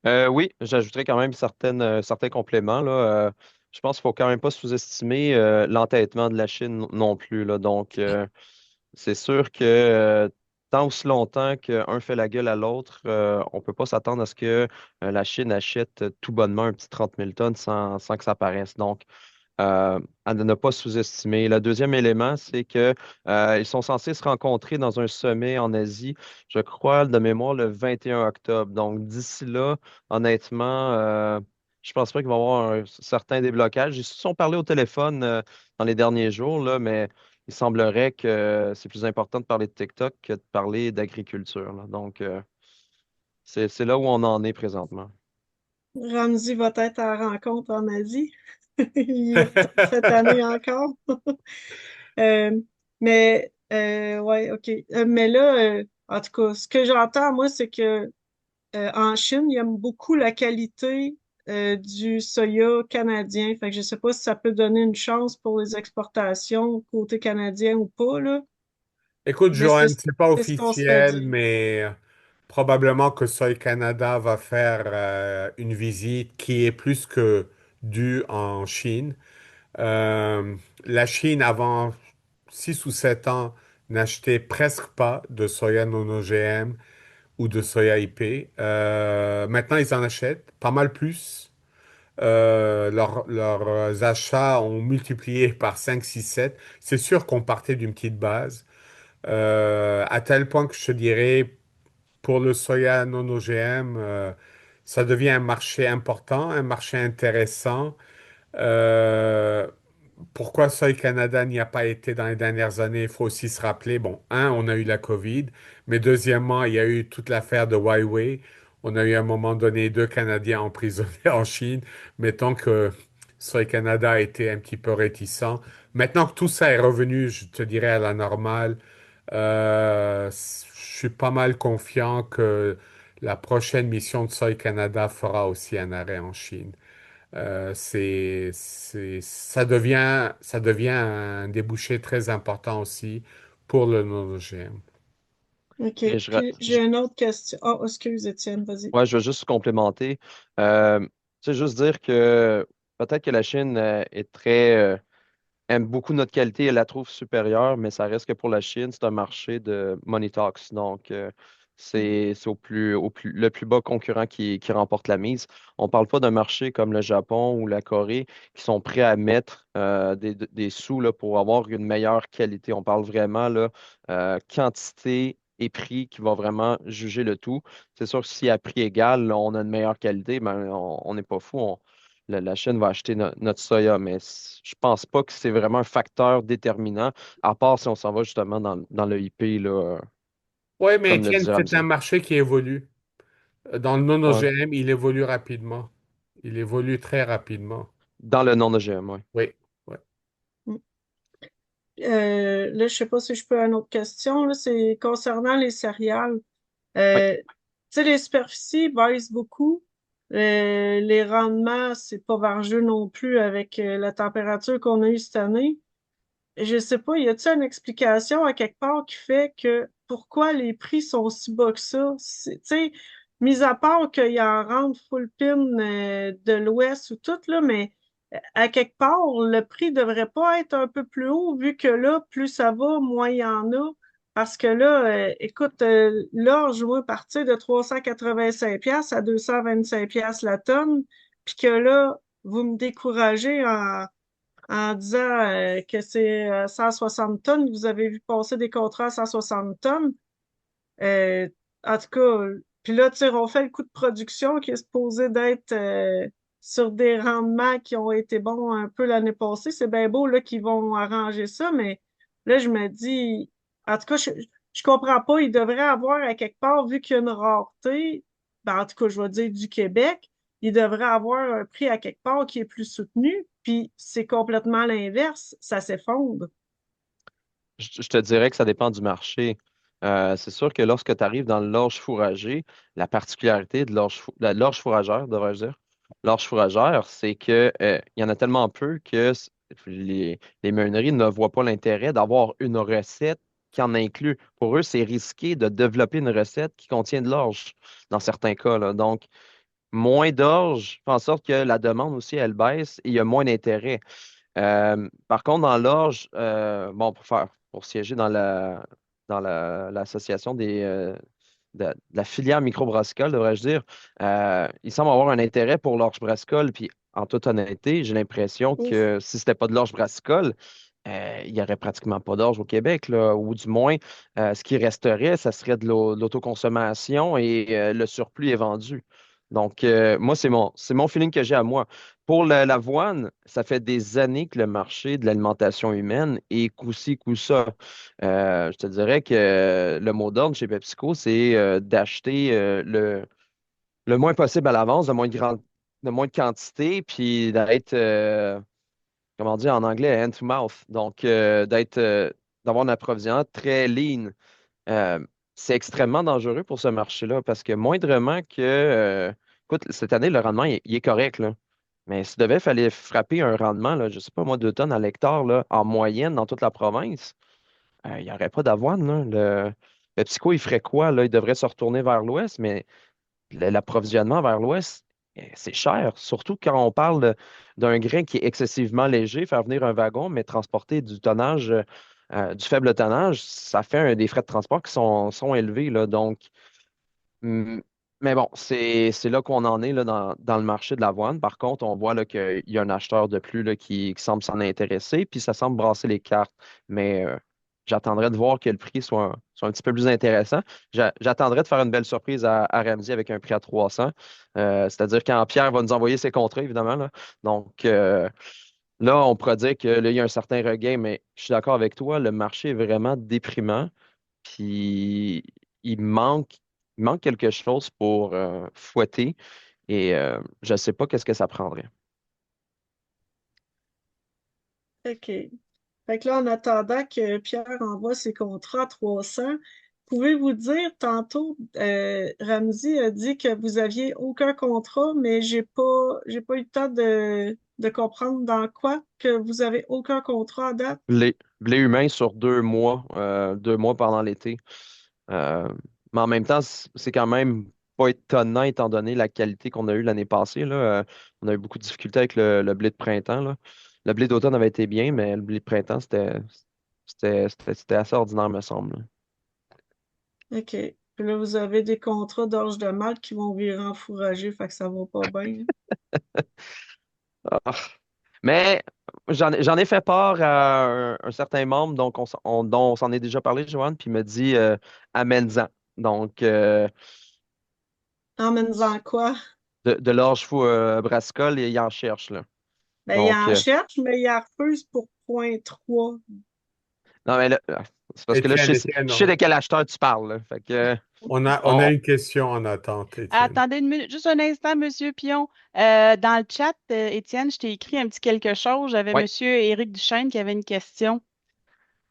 Oui, j'ajouterais quand même certains compléments, là. Je pense qu'il faut quand même pas sous-estimer l'entêtement de la Chine non plus, là. Donc, c'est sûr que tant aussi longtemps qu'un fait la gueule à l'autre, on peut pas s'attendre à ce que la Chine achète tout bonnement un petit 30 000 tonnes sans que ça paraisse. Donc, à ne pas sous-estimer. Le deuxième élément, c'est que ils sont censés se rencontrer dans un sommet en Asie, je crois, de mémoire, le 21 octobre. Donc, d'ici là, honnêtement, je pense pas qu'il va y avoir un certain déblocage. Ils se sont parlé au téléphone dans les derniers jours, là, mais il semblerait que c'est plus important de parler de TikTok que de parler d'agriculture, là. Donc, c'est là où on en est présentement. Ramsey va être à la rencontre en Asie. Il y a peut-être cette année encore. Euh, mais, ouais, OK. Mais là, en tout cas, ce que j'entends, moi, c'est que en Chine, ils aiment beaucoup la qualité du soya canadien. Fait que je sais pas si ça peut donner une chance pour les exportations côté canadien ou pas, là. Écoute, Mais c'est Joanne, c'est pas c'est ce qu'on se fait officiel, dire. mais probablement que Soy Canada va faire une visite qui est plus que due en Chine. Euh, la Chine, avant 6 ou 7 ans, n'achetait presque pas de soya non OGM ou de soya IP. Maintenant, ils en achètent pas mal plus. Leurs achats ont multiplié par 5, 6, 7. C'est sûr qu'on partait d'une petite base. À tel point que je te dirais, pour le soya non OGM, ça devient un marché important, un marché intéressant. Euh, Pourquoi Soy Canada n'y a pas été dans les dernières années? Il faut aussi se rappeler, bon, un, on a eu la COVID, mais deuxièmement, il y a eu toute l'affaire de Huawei. On a eu à un moment donné deux Canadiens emprisonnés en Chine. Mettons que Soy Canada a été un petit peu réticent. Maintenant que tout ça est revenu, je te dirais à la normale, je suis pas mal confiant que la prochaine mission de Soy Canada fera aussi un arrêt en Chine. Ça devient un débouché très important aussi pour le non-OGM. OK. Et Puis j'ai une autre question. Oh, excuse, Étienne, vas-y. ouais, je veux juste complémenter. Tu sais, juste dire que peut-être que la Chine est aime beaucoup notre qualité et la trouve supérieure, mais ça reste que pour la Chine, c'est un marché de money talks. Donc, c'est le plus bas concurrent qui remporte la mise. On ne parle pas d'un marché comme le Japon ou la Corée qui sont prêts à mettre des sous là, pour avoir une meilleure qualité. On parle vraiment là, quantité et prix qui va vraiment juger le tout. C'est sûr que si à prix égal, là, on a une meilleure qualité, ben, on n'est pas fou. La Chine va acheter notre soya, mais je pense pas que c'est vraiment un facteur déterminant, à part si on s'en va justement dans le IP, là, Oui, mais comme le Étienne, dit c'est un Ramsey. marché qui évolue. Dans le Ouais. non-OGM, il évolue rapidement. Il évolue très rapidement. Dans le non-OGM, oui. Oui, oui. Mm. Là, je sais pas si je peux une autre question. Là, c'est concernant les céréales. Oui. Tu sais, les superficies baissent beaucoup. Les rendements, c'est pas vargeux non plus avec la température qu'on a eue cette année. Je sais pas, y a-t-il une explication à quelque part qui fait que pourquoi les prix sont si bas que ça? Tu sais, mis à part qu'il en rentre full pin de l'Ouest ou tout, là, mais à quelque part, le prix devrait pas être un peu plus haut, vu que là, plus ça va, moins il y en a. Parce que là, écoute, l'orge, moi, partir de 385 pièces à 225 pièces la tonne, puis que là, vous me découragez en disant que c'est 160 tonnes. Vous avez vu passer des contrats à 160 tonnes. Euh, En tout cas, puis là, tu sais, on fait le coût de production qui est supposé d'être sur des rendements qui ont été bons un peu l'année passée. C'est bien beau là qu'ils vont arranger ça, mais là, je me dis, en tout cas, je comprends pas. Il devrait avoir à quelque part, vu qu'il y a une rareté, ben, en tout cas, je vais dire du Québec, il devrait avoir un prix à quelque part qui est plus soutenu, puis c'est complètement l'inverse, ça s'effondre. Je te dirais que ça dépend du marché. C'est sûr que lorsque tu arrives dans l'orge fourragée, la particularité de l'orge fourragère, devrais-je dire, l'orge fourragère, c'est que, il y en a tellement peu que les meuneries ne voient pas l'intérêt d'avoir une recette qui en inclut. Pour eux, c'est risqué de développer une recette qui contient de l'orge, dans certains cas, là. Donc, moins d'orge fait en sorte que la demande aussi, elle baisse et il y a moins d'intérêt. Par contre, dans l'orge, bon, pour siéger l'association de la filière microbrassicole, devrais-je dire, il semble avoir un intérêt pour l'orge brassicole. Puis, en toute honnêteté, j'ai l'impression Ouf. que si c'était pas de l'orge brassicole, il n'y aurait pratiquement pas d'orge au Québec, là, ou du moins, ce qui resterait, ça serait de l'autoconsommation et le surplus est vendu. Donc, moi, c'est mon feeling que j'ai à moi. Pour l'avoine, ça fait des années que le marché de l'alimentation humaine est coup-ci, coup-ça. Je te dirais que le mot d'ordre chez PepsiCo, c'est d'acheter le moins possible à l'avance, de moins de quantité, puis d'être, comment dire en anglais, hand to mouth. Donc, d'avoir un approvisionnement très lean. Euh, c'est extrêmement dangereux pour ce marché-là parce que moindrement que, écoute, cette année, le rendement, il est correct, là. Mais s'il devait fallait frapper un rendement, là, je ne sais pas moi, 2 tonnes à l'hectare, là, en moyenne dans toute la province, il n'y aurait pas d'avoine, là. PepsiCo, il ferait quoi, là? Il devrait se retourner vers l'ouest, mais l'approvisionnement vers l'ouest, c'est cher. Surtout quand on parle d'un grain qui est excessivement léger, faire venir un wagon, mais transporter du tonnage, du faible tonnage, ça fait des frais de transport qui sont élevés, là. Donc, hum, mais bon, c'est là qu'on en est là, dans le marché de l'avoine. Par contre, on voit là, qu'il y a un acheteur de plus là, qui semble s'en intéresser, puis ça semble brasser les cartes. Mais j'attendrai de voir que le prix soit un petit peu plus intéressant. J'attendrai de faire une belle surprise à Ramsey avec un prix à 300. C'est-à-dire quand Pierre va nous envoyer ses contrats, évidemment. Là. Donc là, on pourrait dire que là, il y a un certain regain, mais je suis d'accord avec toi, le marché est vraiment déprimant. Puis il manque quelque chose pour fouetter et je ne sais pas qu'est-ce que ça prendrait. OK. Fait que là, en attendant que Pierre envoie ses contrats à 300, pouvez-vous dire, tantôt, Ramsey a dit que vous aviez aucun contrat, mais j'ai pas eu le temps de comprendre dans quoi que vous avez aucun contrat à date. Blé humain sur 2 mois, 2 mois pendant l'été. Euh, mais en même temps, c'est quand même pas étonnant étant donné la qualité qu'on a eue l'année passée, là. On a eu beaucoup de difficultés avec le blé de printemps, là. Le blé d'automne avait été bien, mais le blé de printemps, c'était assez ordinaire, me semble. OK. Puis là, vous avez des contrats d'orge de malte qui vont virer en fourragé, fait que ça va pas bien. Ah. Mais j'en ai fait part à un certain membre donc dont on s'en est déjà parlé, Joanne, puis il me dit amène-en. Donc, Emmène-en quoi? de l'orge fou brassicole, il en cherche, là. Ben, il Donc, en cherche, mais il en refuse pour 0,3. non, mais là, c'est parce que là, Étienne, Étienne, je sais de quel acheteur tu parles, là. Fait que, on a on- une question en attente, Étienne. Attendez une minute, juste un instant, Monsieur Pion. Dans le chat, Étienne, je t'ai écrit un petit quelque chose. J'avais ouais. Monsieur Éric Duchesne qui avait une question.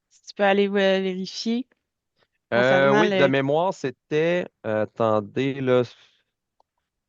Si tu peux aller vérifier concernant Oui, de le. mémoire, c'était, attendez, là,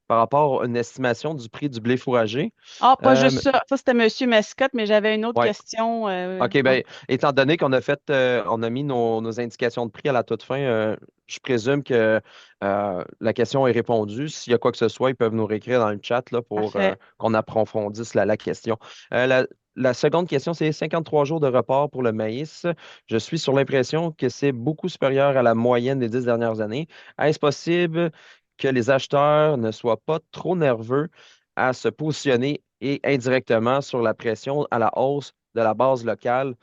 par rapport à une estimation du prix du blé fourragé. Ah, pas juste Euh, ça. Ça, c'était Monsieur Mascotte, mais j'avais une autre ouais. question. OK, ben, étant donné on a mis nos indications de prix à la toute fin, je présume que la question est répondue. S'il y a quoi que ce soit, ils peuvent nous réécrire dans le chat là, pour Parfait. qu'on approfondisse la question. La seconde question, c'est 53 jours de report pour le maïs. Je suis sur l'impression que c'est beaucoup supérieur à la moyenne des 10 dernières années. Est-ce possible que les acheteurs ne soient pas trop nerveux à se positionner et indirectement sur la pression à la hausse de la base locale?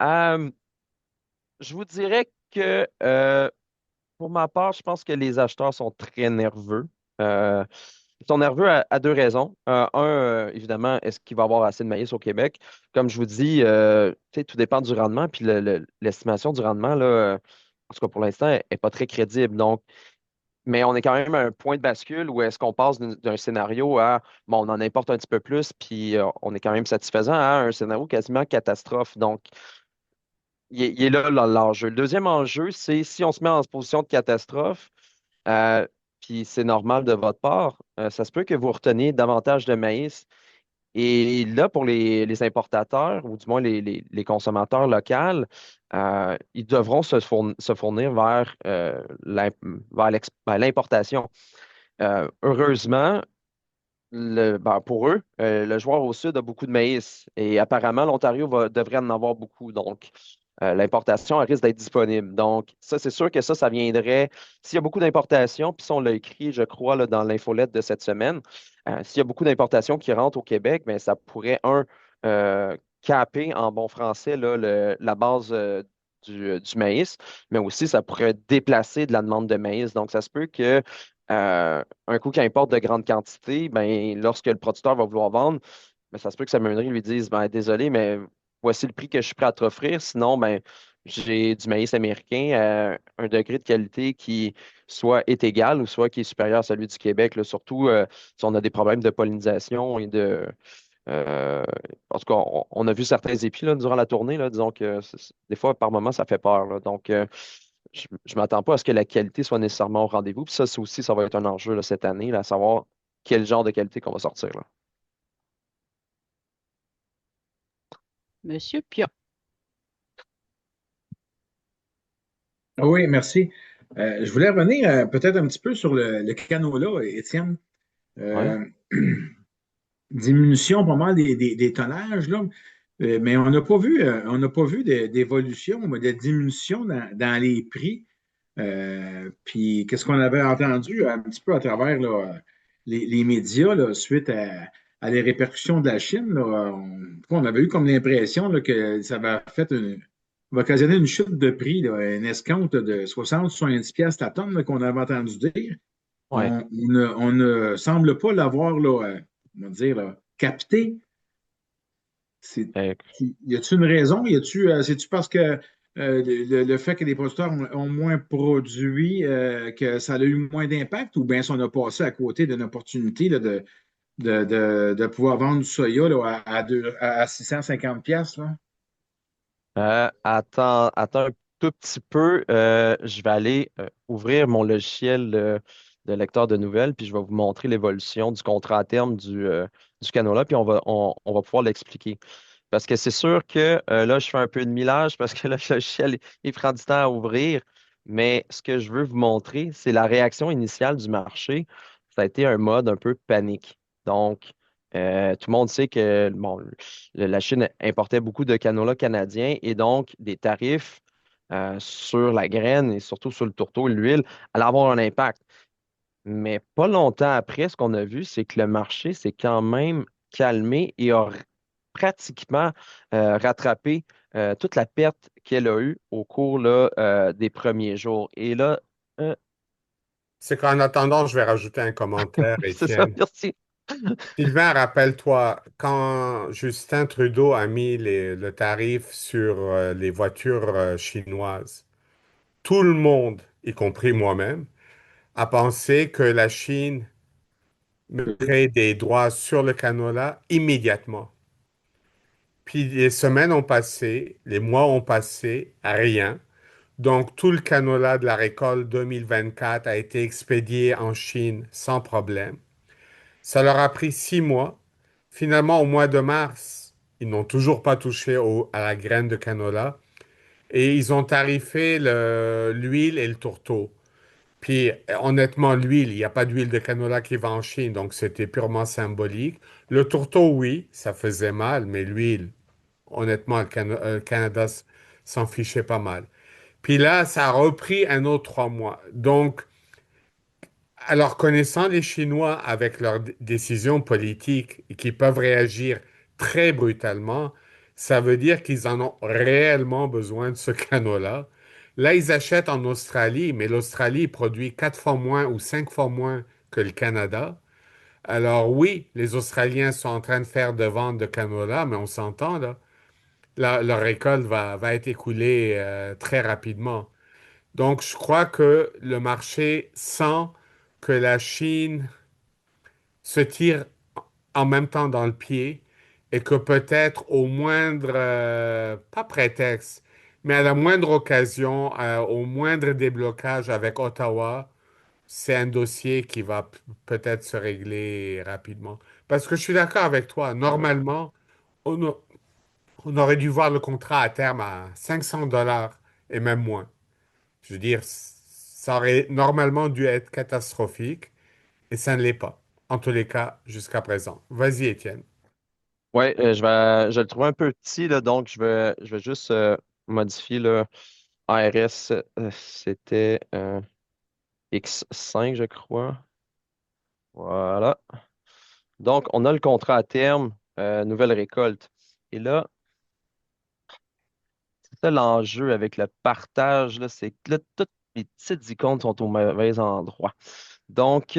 Euh, je vous dirais que pour ma part, je pense que les acheteurs sont très nerveux. Euh, Ils sont nerveux à deux raisons. Évidemment, est-ce qu'il va y avoir assez de maïs au Québec? Comme je vous dis, tu sais, tout dépend du rendement, puis l'estimation du rendement, là, en tout cas pour l'instant, n'est pas très crédible. Donc, mais on est quand même à un point de bascule où est-ce qu'on passe d'un scénario à, bon, on en importe un petit peu plus, puis on est quand même satisfaisant, à un scénario quasiment catastrophe. Donc, il est là l'enjeu. Le deuxième enjeu, c'est si on se met en position de catastrophe, euh, puis c'est normal de votre part, ça se peut que vous reteniez davantage de maïs. Et là, pour les importateurs, ou du moins les consommateurs locaux, ils devront se fournir vers l'importation. Heureusement, pour eux, le joueur au sud a beaucoup de maïs et apparemment, l'Ontario devrait en avoir beaucoup. Donc, l'importation elle risque d'être disponible. Donc, ça, c'est sûr que ça viendrait. S'il y a beaucoup d'importations, puis ça, on l'a écrit, je crois, là, dans l'infolette de cette semaine, s'il y a beaucoup d'importations qui rentrent au Québec, bien, ça pourrait, caper en bon français là, la base du maïs, mais aussi ça pourrait déplacer de la demande de maïs. Donc, ça se peut que un coup qui importe de grandes quantités, ben, lorsque le producteur va vouloir vendre, ben, ça se peut que sa meunerie lui dise ben, désolé, mais voici le prix que je suis prêt à t'offrir. Sinon, ben, j'ai du maïs américain à un degré de qualité qui soit est égal ou soit qui est supérieur à celui du Québec, là, surtout si on a des problèmes de pollinisation et de. euh, En tout cas, on a vu certains épis là, durant la tournée. Là, disons que des fois, par moment, ça fait peur. Là. Donc, je ne m'attends pas à ce que la qualité soit nécessairement au rendez-vous. Puis ça, c'est aussi, ça va être un enjeu là, cette année, là, à savoir quel genre de qualité qu'on va sortir. Là. Monsieur Pion. Oui, merci. Je voulais revenir peut-être un petit peu sur le canola, Étienne. Ouais. Euh, Diminution pas mal des tonnages, là. Mais on n'a pas vu d'évolution, mais de diminution dans les prix. Puis qu'est-ce qu'on avait entendu un petit peu à travers là, les médias là, suite à les répercussions de la Chine, là, on avait eu comme l'impression là, que ça va occasionner une chute de prix, là, une escompte de 60-70 pièces la tonne là, qu'on avait entendu dire. Ouais. On ne semble pas l'avoir là, comment dire, là, capté. C'est, Euh, y a-t-il une raison? C'est-tu parce que le fait que les producteurs ont moins produit, que ça a eu moins d'impact, ou bien si on a passé à côté d'une opportunité là, de pouvoir vendre du soya là, à 650 pièces là? attends un tout petit peu. Je vais aller ouvrir mon logiciel de lecteur de nouvelles, puis je vais vous montrer l'évolution du contrat à terme du canola, puis on va pouvoir l'expliquer. Parce que c'est sûr que là, je fais un peu de millage parce que là, le logiciel, il prend du temps à ouvrir. Mais ce que je veux vous montrer, c'est la réaction initiale du marché. Ça a été un mode un peu panique. Donc, tout le monde sait que bon, la Chine importait beaucoup de canola canadien et donc des tarifs sur la graine et surtout sur le tourteau et l'huile allaient avoir un impact. Mais pas longtemps après, ce qu'on a vu, c'est que le marché s'est quand même calmé et a pratiquement rattrapé toute la perte qu'elle a eue au cours là, des premiers jours. Et là, euh, C'est qu'en attendant, je vais rajouter un commentaire, c'est ça, Étienne. merci. Sylvain, rappelle-toi, quand Justin Trudeau a mis le tarif sur les voitures chinoises, tout le monde, y compris moi-même, a pensé que la Chine mettrait des droits sur le canola immédiatement. Puis les semaines ont passé, les mois ont passé, rien. Donc tout le canola de la récolte 2024 a été expédié en Chine sans problème. Ça leur a pris 6 mois. Finalement, au mois de mars, ils n'ont toujours pas touché à la graine de canola et ils ont tarifé l'huile et le tourteau. Puis honnêtement, l'huile, il n'y a pas d'huile de canola qui va en Chine, donc c'était purement symbolique. Le tourteau, oui, ça faisait mal, mais l'huile, honnêtement, le Canada s'en fichait pas mal. Puis là, ça a repris un autre 3 mois. Donc, alors, connaissant les Chinois avec leurs décisions politiques et qui peuvent réagir très brutalement, ça veut dire qu'ils en ont réellement besoin de ce canot-là. Là, ils achètent en Australie, mais l'Australie produit 4 fois moins ou 5 fois moins que le Canada. Alors oui, les Australiens sont en train de faire de ventes de canola, mais on s'entend là. Leur récolte va être écoulée très rapidement. Donc, je crois que le marché sent que la Chine se tire en même temps dans le pied et que peut-être au moindre, pas prétexte, mais à la moindre occasion, au moindre déblocage avec Ottawa, c'est un dossier qui va peut-être se régler rapidement. Parce que je suis d'accord avec toi, normalement, on, a- on aurait dû voir le contrat à terme à 500 dollars et même moins. Je veux dire, ça aurait normalement dû être catastrophique et ça ne l'est pas. En tous les cas, jusqu'à présent. Vas-y, Étienne. Oui, je vais le trouver un peu petit, là, donc je vais juste modifier le ARS. C'était X5, je crois. Voilà. Donc, on a le contrat à terme, nouvelle récolte. Et là, c'est ça l'enjeu avec le partage, là, c'est que là, toutes les petites icônes sont au mauvais endroit. Donc,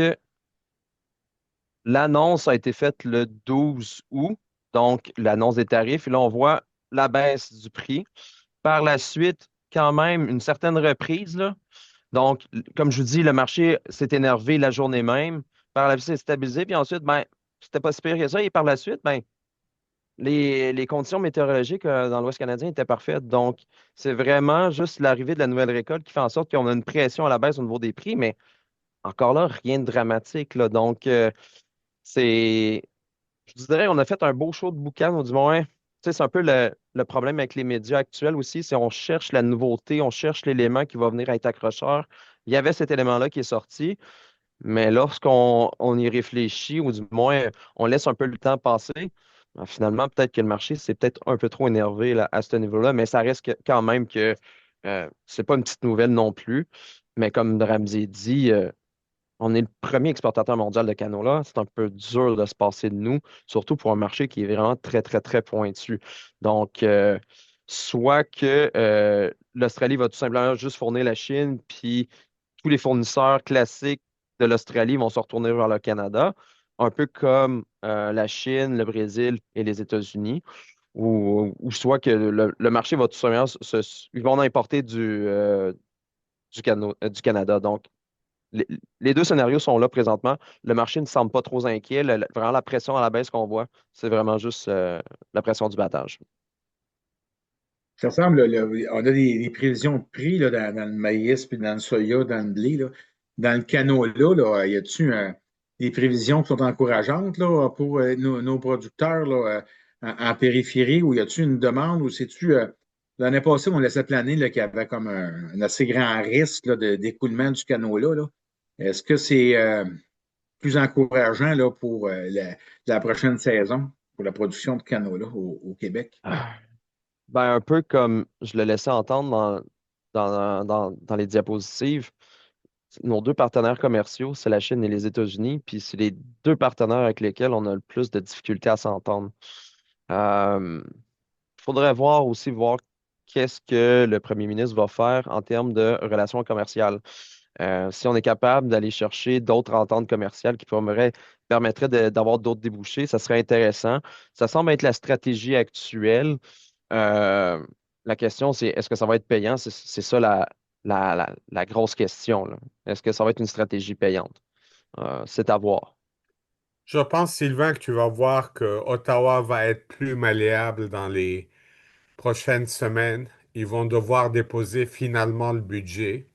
l'annonce a été faite le 12 août, donc l'annonce des tarifs. Et là, on voit la baisse du prix. Par la suite, quand même, une certaine reprise, là. Donc, comme je vous dis, le marché s'est énervé la journée même. Par la suite, c'est stabilisé. Puis ensuite, ben, c'était pas si pire que ça. Et par la suite, ben, les conditions météorologiques dans l'Ouest canadien étaient parfaites. Donc, c'est vraiment juste l'arrivée de la nouvelle récolte qui fait en sorte qu'on a une pression à la baisse au niveau des prix. Mais encore là, rien de dramatique, là. Donc, c'est je vous dirais, on a fait un beau show de boucan, du moins. Tu sais, c'est un peu le problème avec les médias actuels aussi, c'est on cherche la nouveauté, on cherche l'élément qui va venir être accrocheur. il y avait cet élément-là qui est sorti, mais lorsqu'on y réfléchit, ou du moins on laisse un peu le temps passer, ben, finalement, peut-être que le marché s'est peut-être un peu trop énervé là, à ce niveau-là, mais ça reste quand même que c'est pas une petite nouvelle non plus. Mais comme Ramsey dit, on est le premier exportateur mondial de canola. C'est un peu dur de se passer de nous, surtout pour un marché qui est vraiment très, très, très pointu. Donc, soit que l'Australie va tout simplement juste fournir la Chine, puis tous les fournisseurs classiques de l'Australie vont se retourner vers le Canada, un peu comme la Chine, le Brésil et les États-Unis, ou soit que le marché va tout simplement ils vont importer du Canada. Donc, les, les deux scénarios sont là présentement. Le marché ne semble pas trop inquiet. Vraiment, la pression à la baisse qu'on voit, c'est vraiment juste la pression du battage. Ça ressemble, on a des prévisions de prix là, dans le maïs, puis dans le soya, dans le blé. Là. Dans le canola, là, y a-tu des prévisions qui sont encourageantes là, pour nos producteurs là, en périphérie, ou y a-tu une demande, ou c'est-tu. L'année passée, on laissait planer là, qu'il y avait comme un assez grand risque là, d'écoulement du canola. Là. Est-ce que c'est plus encourageant là, pour la prochaine saison, pour la production de canola au Québec? Ah. Ben, un peu comme je le laissais entendre dans les diapositives, nos deux partenaires commerciaux, c'est la Chine et les États-Unis, puis c'est les deux partenaires avec lesquels on a le plus de difficultés à s'entendre. Il faudrait voir qu'est-ce que le premier ministre va faire en termes de relations commerciales. Si on est capable d'aller chercher d'autres ententes commerciales qui permettraient d'avoir d'autres débouchés, ça serait intéressant. Ça semble être la stratégie actuelle. Euh, la question, c'est est-ce que ça va être payant? C'est ça la grosse question, là. Est-ce que ça va être une stratégie payante? C'est à voir. Je pense, Sylvain, que tu vas voir que Ottawa va être plus malléable dans les prochaines semaines. Ils vont devoir déposer finalement le budget.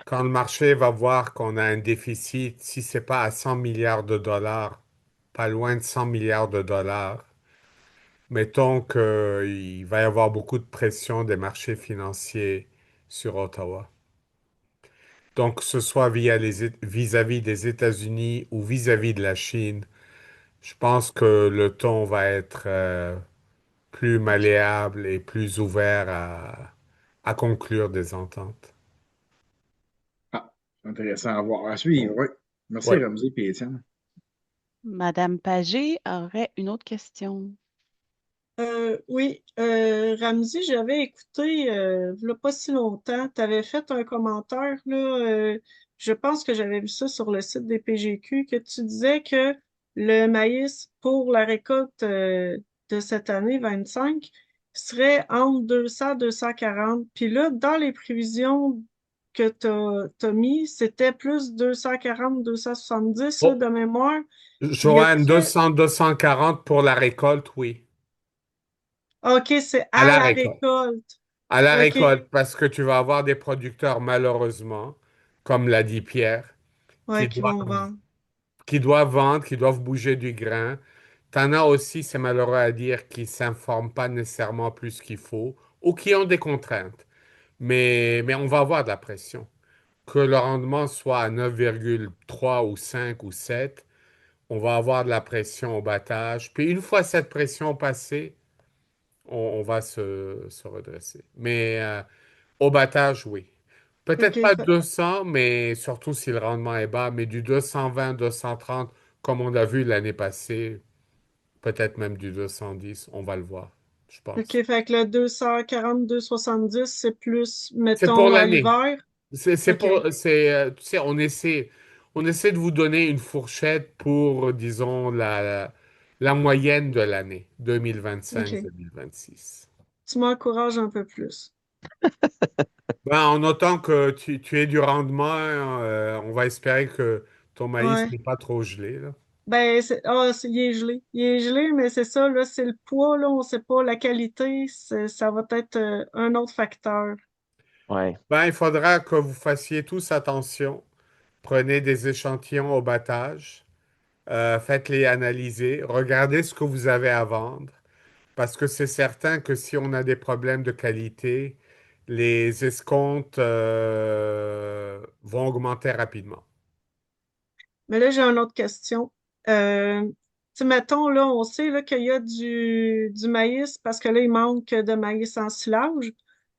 Quand le marché va voir qu'on a un déficit, si c'est pas à 100 milliards de dollars, pas loin de 100 milliards de dollars, mettons qu'il va y avoir beaucoup de pression des marchés financiers sur Ottawa. Donc, que ce soit vis-à-vis des États-Unis ou vis-à-vis de la Chine, je pense que le ton va être plus malléable et plus ouvert à conclure des ententes. Ah, intéressant à voir. À suivre, oui. Merci, Ouais. Ramsey et Étienne. Madame Pagé aurait une autre question. Oui, Ramzy, j'avais écouté, il n'y a pas si longtemps, tu avais fait un commentaire, là, je pense que j'avais vu ça sur le site des PGQ, que tu disais que le maïs pour la récolte de cette année 25 serait entre 200 et 240. Puis là, dans les prévisions que tu as mis, c'était plus 240, 270 là, Oh, de mémoire. Y Joanne, a-t-il... 200-240 pour la récolte, oui. OK, c'est À à la la récolte. récolte. À la OK. récolte, parce que tu vas avoir des producteurs, malheureusement, comme l'a dit Pierre, qui Ouais, qui doivent, vont vendre. qui doivent vendre, qui doivent bouger du grain. T'en as aussi, c'est malheureux à dire, qui s'informent pas nécessairement plus qu'il faut ou qui ont des contraintes. Mais on va avoir de la pression. Que le rendement soit à 9,3 ou 5 ou 7, on va avoir de la pression au battage. Puis une fois cette pression passée, on va se redresser. Mais au battage, oui. OK. Peut-être pas 200, mais surtout si le rendement est bas, mais du 220, 230, comme on a vu l'année passée, peut-être même du 210, on va le voir, je pense. OK, fait que le 240, 270, c'est plus, C'est pour mettons, à l'année. l'hiver. C'est OK. pour, tu sais, on essaie de vous donner une fourchette pour, disons, la moyenne de l'année OK. 2025-2026. Tu m'encourages un peu plus. Ben, en notant que tu aies du rendement, on va espérer que ton maïs Ouais. n'est pas trop gelé, là. Ben, il est gelé. Il est gelé, mais c'est ça, là, c'est le poids, là, on sait pas la qualité. Ça va être un autre facteur. Ouais. Ben, il faudra que vous fassiez tous attention. Prenez des échantillons au battage, faites-les analyser, regardez ce que vous avez à vendre, parce que c'est certain que si on a des problèmes de qualité, les escomptes vont augmenter rapidement. Mais là, j'ai une autre question. Tu sais, mettons, là, on sait là, qu'il y a du maïs parce que là, il manque de maïs en silage.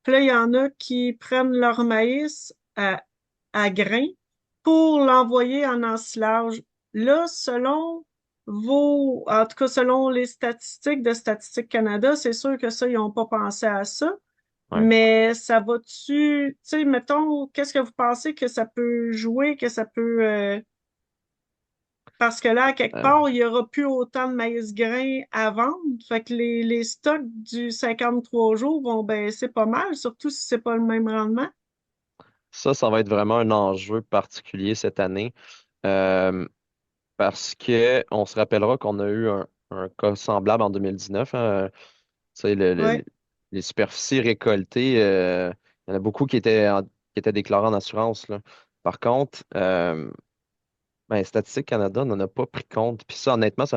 Puis là, il y en a qui prennent leur maïs à grains pour l'envoyer en ensilage. Là, en tout cas, selon les statistiques de Statistique Canada, c'est sûr que ça, ils n'ont pas pensé à ça. Ouais. Mais ça va-tu, tu sais, mettons, qu'est-ce que vous pensez que ça peut jouer, que ça peut, parce que là, à quelque Euh, part, il n'y aura plus autant de maïs grain à vendre. Fait que les stocks du 53 jours vont baisser pas mal, surtout si c'est pas le même rendement. ça va être vraiment un enjeu particulier cette année. Euh, Parce que on se rappellera qu'on a eu un cas semblable en 2019. Hein. Tu sais, Ouais, les superficies récoltées, il y en a beaucoup qui étaient déclarées en assurance, là. Par contre, ben, Statistique Canada n'en a pas pris compte. Puis ça, honnêtement, je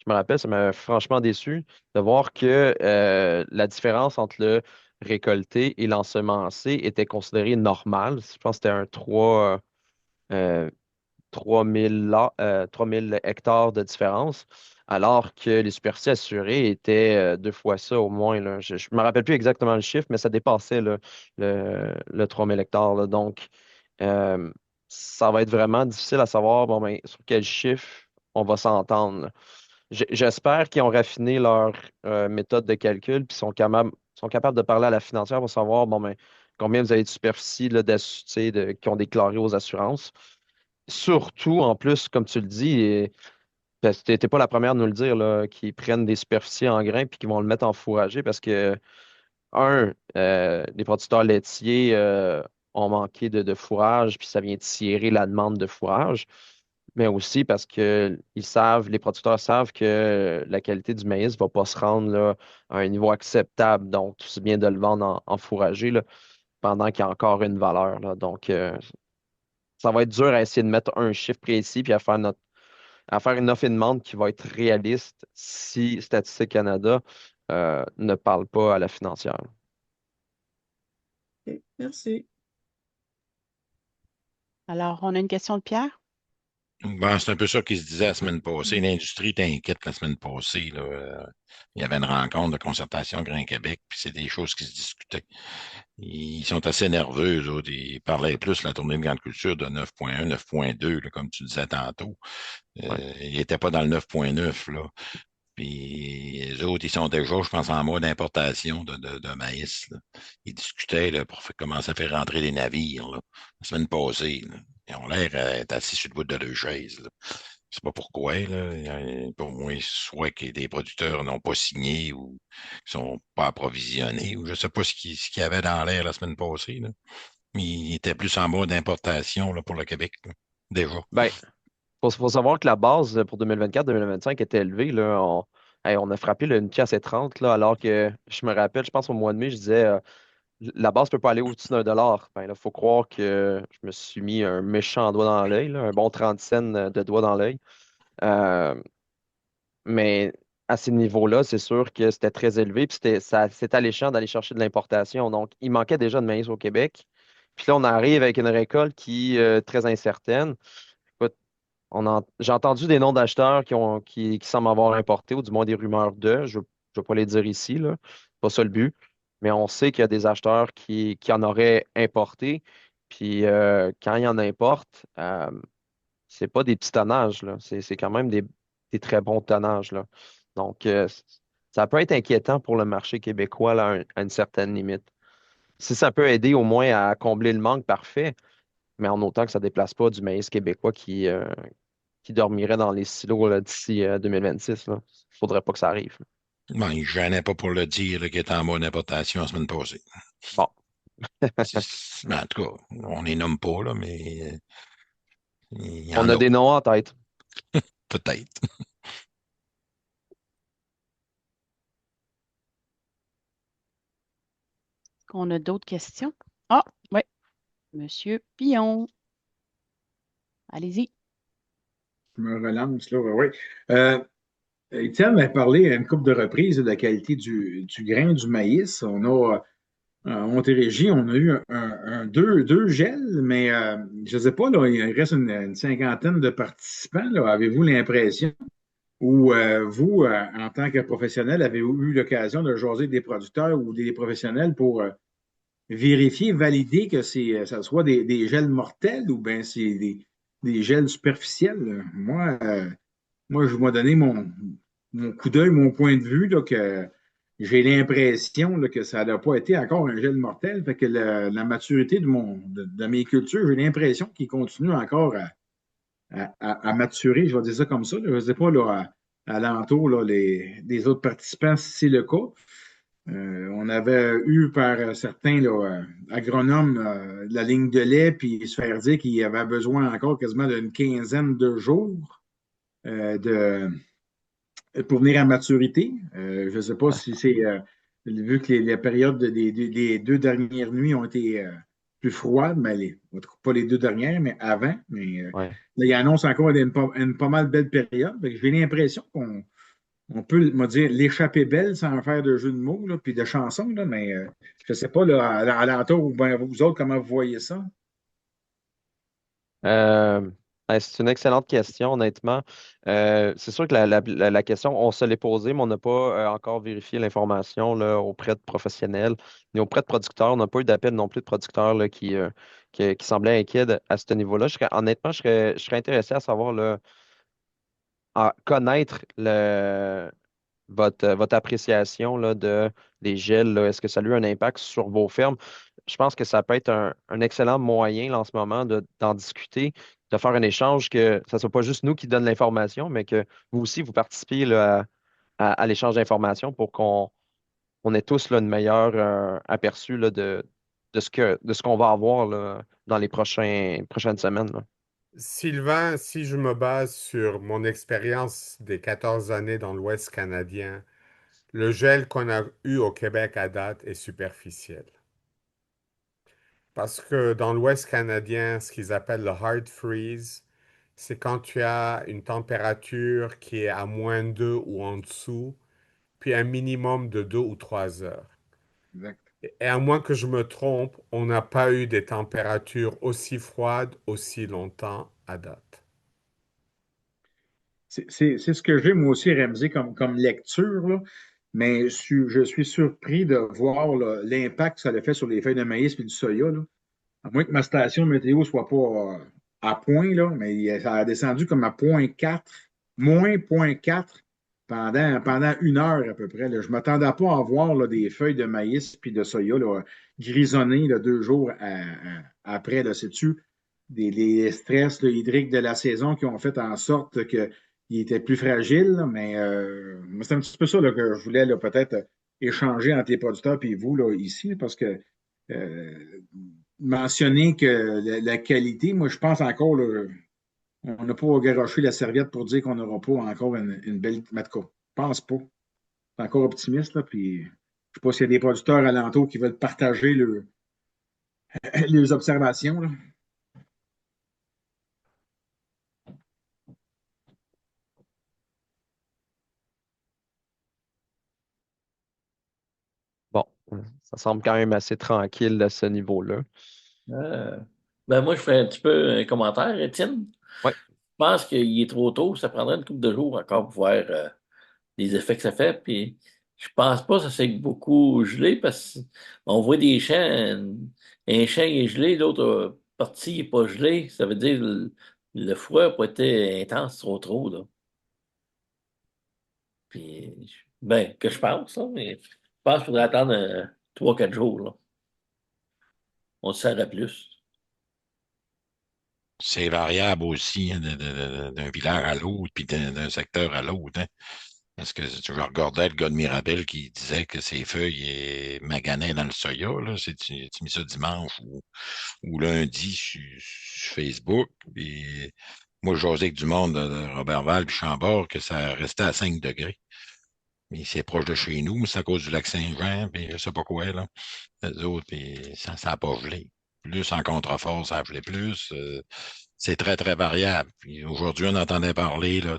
me rappelle, ça m'a franchement déçu de voir que la différence entre le récolté et l'ensemencé était considérée normale. Je pense que c'était un 3000 3000 hectares de différence, alors que les superficies assurées étaient deux fois ça au moins, là. Je ne me rappelle plus exactement le chiffre, mais ça dépassait là, le 3000 hectares, là. Donc, euh, ça va être vraiment difficile à savoir bon, ben, sur quel chiffre on va s'entendre, là. J'espère qu'ils ont raffiné leur méthode de calcul puis sont capables de parler à la financière pour savoir bon, ben, combien vous avez de superficie là, tu sais, qui ont déclaré aux assurances. Surtout, en plus, comme tu le dis, parce que t'es pas la première à nous le dire, là, qui prennent des superficies en grains puis qui vont le mettre en fourragé parce que, les producteurs laitiers ont manqué de fourrage, puis ça vient tirer la demande de fourrage, mais aussi parce que les producteurs savent que la qualité du maïs va pas se rendre là, à un niveau acceptable. Donc, c'est bien de le vendre en fourragé là, pendant qu'il y a encore une valeur, là. Donc, ça va être dur à essayer de mettre un chiffre précis puis à faire une offre et demande qui va être réaliste si Statistique Canada ne parle pas à la financière. ok, merci. Alors, on a une question de Pierre. Ben, c'est un peu ça qui se disait la semaine passée. L'industrie était inquiète la semaine passée, là. Il y avait une rencontre de concertation Grain Québec, puis c'est des choses qui se discutaient. Ils sont assez nerveux, eux autres. Ils parlaient plus de la tournée de grande culture de 9,1, 9,2, là, comme tu disais tantôt. Ouais. Ils n'étaient pas dans le 9,9, là. Puis les autres, ils sont déjà, je pense, en mode d'importation de maïs, là. Ils discutaient là, pour commencer à faire rentrer des navires là, la semaine passée, là. Ils ont l'air d'être assis sur le bout de leur chaise, là. Je sais pas pourquoi, là. Pour moi, soit que des producteurs n'ont pas signé ou ne sont pas approvisionnés, ou je sais pas ce qu'il y avait dans l'air la semaine passée, là. Mais ils étaient plus en mode d'importation là, pour le Québec, là, déjà. Ben, faut savoir que la base pour 2024-2025 était élevée. Là. Hey, on a frappé là, une pièce et 30, là, alors que je me rappelle, je pense au mois de mai, je disais la base peut pas aller au-dessus d'un dollar. Ben, là, faut croire que je me suis mis un méchant doigt dans l'œil, là, un bon 30 cents de doigt dans l'œil. Euh, mais à ces niveaux-là, c'est sûr que c'était très élevé, puis c'est alléchant d'aller chercher de l'importation. Donc, il manquait déjà de maïs au Québec. Puis là, on arrive avec une récolte qui est très incertaine. Écoute, j'ai entendu des noms d'acheteurs qui semblent avoir importé, ou du moins des rumeurs de. Je ne veux pas les dire ici, là. C'est pas ça le but. Mais on sait qu'il y a des acheteurs qui en auraient importé. Puis quand ils en importent, c'est pas des petits tonnages, là. C'est quand même des très bons tonnages, là. Donc, ça peut être inquiétant pour le marché québécois là, à une certaine limite. Si ça peut aider au moins à combler le manque, parfait, mais en autant que ça ne déplace pas du maïs québécois qui dormirait dans les silos là, d'ici 2026. Il ne faudrait pas que ça arrive. Bon, il ne gênait pas pour le dire là, qu'il était en mode d'importation la semaine passée. Bon, Mais en tout cas, on les nomme pas, là, mais il y on en a a, des noms en tête. peut-être. On a d'autres questions? Ah, oui, Monsieur Pillon. Allez-y. Je me relance, là, oui. Étienne m'a parlé à une couple de reprises de la qualité du grain du maïs. On a En Montérégie, on a eu deux gels, mais je ne sais pas, là, il reste une cinquantaine de participants. Là. Avez-vous l'impression, ou vous, en tant que professionnel, avez-vous eu l'occasion de jaser des producteurs ou des professionnels pour vérifier, valider que ça soit des gels mortels ou bien c'est des gels superficiels? Moi, je vais donner mon coup d'œil, mon point de vue, là, que j'ai l'impression là, que ça n'a pas été encore un gel mortel. Fait que la maturité de mes cultures, j'ai l'impression qu'il continue encore à maturer. Je vais dire ça comme ça. Là. Je ne sais pas là, à l'entour là, des autres participants si c'est le cas. On avait eu par certains là, agronomes la ligne de lait, puis se faire dire qu'il y avait besoin encore quasiment d'une quinzaine de jours pour venir à maturité. Je ne sais pas si c'est vu que les périodes des deux dernières nuits ont été plus froides, mais pas les deux dernières, mais avant. Mais Ouais. là, il annonce encore une pas mal belle période. J'ai l'impression qu'on peut, me dire, l'échapper belle sans faire de jeu de mots, là, puis de chansons, là, mais je ne sais pas, là, à l'entour, ou bien vous autres, comment vous voyez ça? C'est une excellente question, honnêtement. C'est sûr que la question, on se l'est posée, mais on n'a pas encore vérifié l'information là, auprès de professionnels ni auprès de producteurs. On n'a pas eu d'appel non plus de producteurs là, qui semblaient inquiets à ce niveau-là. Honnêtement, je serais intéressé à savoir, là, à connaître votre appréciation là, des gels. Là. Est-ce que ça a eu un impact sur vos fermes? Je pense que ça peut être un excellent moyen là, en ce moment d'en discuter, de faire un échange, que ce ne soit pas juste nous qui donne l'information, mais que vous aussi, vous participiez là, à l'échange d'informations pour qu'on ait tous là, une meilleure aperçu là, de ce qu'on va avoir là, dans les prochaines semaines. Là. Sylvain, si je me base sur mon expérience des 14 années dans l'Ouest canadien, le gel qu'on a eu au Québec à date est superficiel. Parce que dans l'Ouest canadien, ce qu'ils appellent le hard freeze, c'est quand tu as une température qui est à -2 ou en dessous, puis un minimum de 2 ou 3 heures. Exact. Et à moins que je me trompe, on n'a pas eu des températures aussi froides aussi longtemps à date. C'est ce que j'ai, moi aussi, Ramsey, comme lecture, là. Mais je suis surpris de voir là, l'impact que ça a fait sur les feuilles de maïs et du soya, là. À moins que ma station météo soit pas à point, là, mais ça a descendu comme à -0,4, -0,4 pendant une heure à peu près. Là. Je ne m'attendais pas à voir là, des feuilles de maïs puis de soya là, grisonner là, 2 jours après. Là, sais-tu, les stress là, hydriques de la saison qui ont fait en sorte qu'ils étaient plus fragiles. Là, mais c'est un petit peu ça là, que je voulais là, peut-être échanger entre les producteurs et vous là, ici, parce que euh, mentionner que la qualité, moi, je pense encore, là, on n'a pas garoché la serviette pour dire qu'on n'aura pas encore une belle. En tout cas, je pense pas. Je suis encore optimiste, là, puis je ne sais pas s'il y a des producteurs alentours qui veulent partager les observations. Là. Bon, ça semble quand même assez tranquille à ce niveau-là. Euh, moi, je ferais un petit peu un commentaire, Étienne. Oui, Je pense qu'il est trop tôt. Ça prendrait une couple de jours encore pour voir les effets que ça fait. Puis, je pense pas que ça s'est beaucoup gelé parce qu'on voit des champs, un champ est gelé, l'autre partie n'est pas gelé. Ça veut dire que le froid n'a pas été intense trop, là. Puis, que je pense, hein, mais je pense qu'il faudrait attendre 3-4 jours, là. On le saurait plus. C'est variable aussi hein, d'un village à l'autre, puis d'un secteur à l'autre. Hein. Parce que je regardais le gars de Mirabel qui disait que ses feuilles maganaient dans le soya. Là. Tu mis ça dimanche ou lundi sur Facebook. Puis moi, j'osais avec du monde de Robertval puis Chambord que ça restait à 5 degrés. Mais c'est proche de chez nous, mais c'est à cause du lac Saint-Jean, puis je sais pas quoi, là. Les autres, puis ça n'a pas gelé. Plus en contrefort, ça a gelé plus. C'est très, très variable. Puis aujourd'hui, on entendait parler là,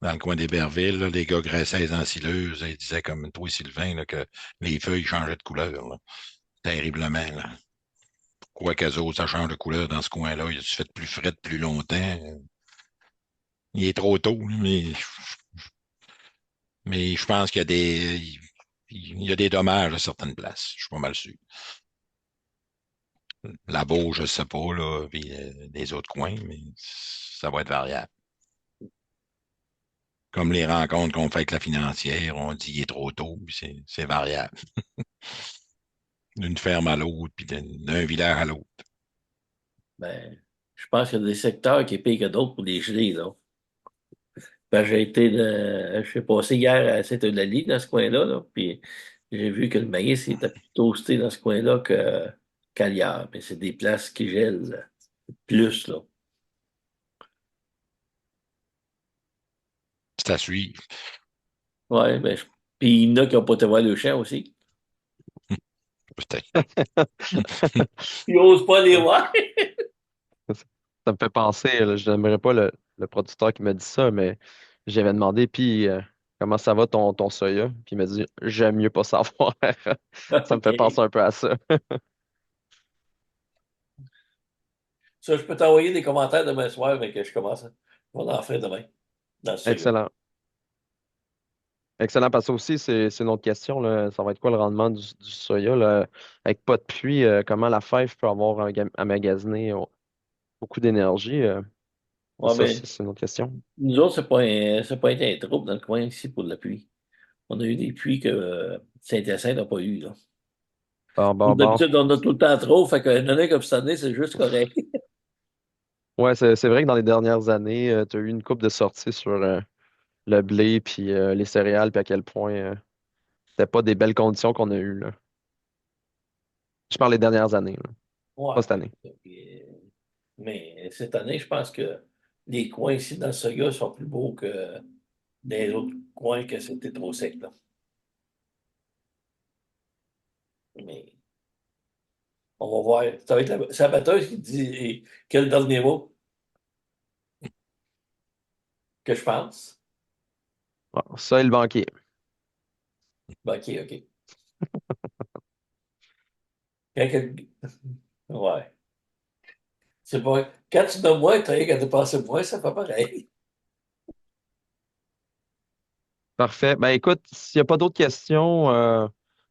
dans le coin d'Héberville, là, les gars graissaient les ensileuses. Ils disaient comme toi, Sylvain, là, que les feuilles changeaient de couleur. Là. terriblement, là. Pourquoi qu'eux autres, ça change de couleur dans ce coin-là? Il a fait plus frais plus longtemps. Il est trop tôt, là, mais je pense il y a des dommages à certaines places. Je suis pas mal sûr. La Beauce, je ne sais pas, là, puis les autres coins, mais ça va être variable. Comme les rencontres qu'on fait avec la financière, on dit qu'il est trop tôt, puis c'est variable. D'une ferme à l'autre, puis d'un village à l'autre. Ben, je pense qu'il y a des secteurs qui payent que d'autres pour les gelées, là. Ben, j'ai passé hier à Sainte-Eulalie, dans ce coin-là, là, puis j'ai vu que le maïs était plus toasté dans ce coin-là qu'ailleurs. Mais c'est des places qui gèlent plus, là. C'est à suivre. Ouais, ben, puis il y en a qui n'ont pas été voir le champ aussi. Peut-être. Ils n'osent pas les voir. Ça me fait penser, là, je n'aimerais pas le producteur qui m'a dit ça, mais j'avais demandé, puis comment ça va ton soya? Puis il m'a dit, j'aime mieux pas savoir. Ça me fait penser OK. un peu à ça. Ça, je peux t'envoyer des commentaires demain soir, mais que je commence. On va en faire demain, dans ce cas. Excellent. Excellent, parce que ça aussi, c'est une autre question, là. Ça va être quoi le rendement du soya, là? Avec pas de pluie, comment la fève peut avoir à magasiner beaucoup d'énergie? Ouais, mais C'est une autre question. nous autres, c'est pas été un trouble dans le coin ici pour la pluie. On a eu des pluies que Saint-Hyacinthe n'a pas eu, là. Bon, bon, bon. D'habitude, on a tout le temps trop, fait qu'une année comme cette année, c'est juste correct. Ouais, c'est vrai que dans les dernières années, tu as eu une coupe de sorties sur le blé puis les céréales, puis à quel point c'était pas des belles conditions qu'on a eues, là. Je parle des dernières années, là, pas Ouais. cette année. Mais cette année, je pense que les coins ici dans le Saga sont plus beaux que dans les autres coins que c'était trop sec, là. Mais on va voir. Ça va être c'est la batteuse qui dit quel dernier mot que je pense. Bon, ça et le banquier. Ben, OK, OK. Ouais. C'est pas. Quand tu donnes moins, tu as rien qu'à dépenser moins, ça fait pareil. Parfait. Ben écoute, s'il n'y a pas d'autres questions,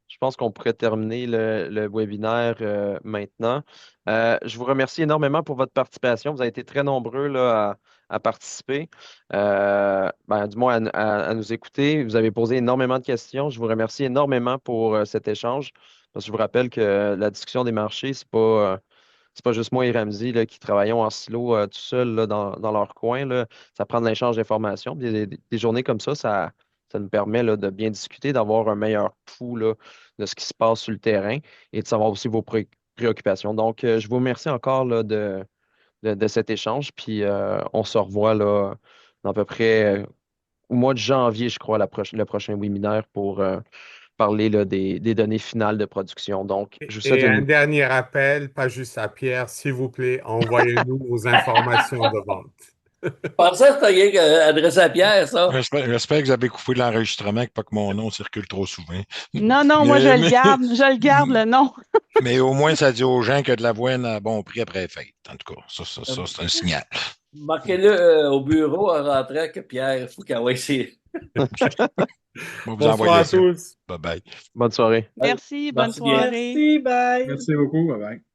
je pense qu'on pourrait terminer le webinaire maintenant. Je vous remercie énormément pour votre participation. Vous avez été très nombreux là, à participer, du moins à nous écouter. Vous avez posé énormément de questions. Je vous remercie énormément pour cet échange. Parce que je vous rappelle que la discussion des marchés, c'est pas juste moi et Ramzi là, qui travaillons en silo tout seuls là, dans leur coin, là. Ça prend de l'échange d'informations. Des journées comme ça nous permet là, de bien discuter, d'avoir un meilleur pouls là, de ce qui se passe sur le terrain et de savoir aussi vos préoccupations. Donc, je vous remercie encore là, de cet échange. Puis, on se revoit là, dans à peu près au mois de janvier, je crois, le prochain webinaire pour parler là, des données finales de production. Donc, je vous souhaite Et un une dernier appel, pas juste à Pierre, s'il vous plaît, envoyez-nous vos informations de vente. Je pensais que c'était rien adressé à Pierre, ça. J'espère que vous avez coupé l'enregistrement, que pas que mon nom circule trop souvent. Non, non, moi Mais, je le garde le nom. mais au moins, ça dit aux gens que de l'avoine à bon prix après la fête. En tout cas, c'est un signal. Marquez-le au bureau en rentrant que Pierre, il faut qu'il envoie ses. On va vous Bonsoir envoyer à ça. tous. Bye bye. bonne soirée. Merci, bonne Merci bien. soirée. Merci, bye. Merci beaucoup. Bye bye.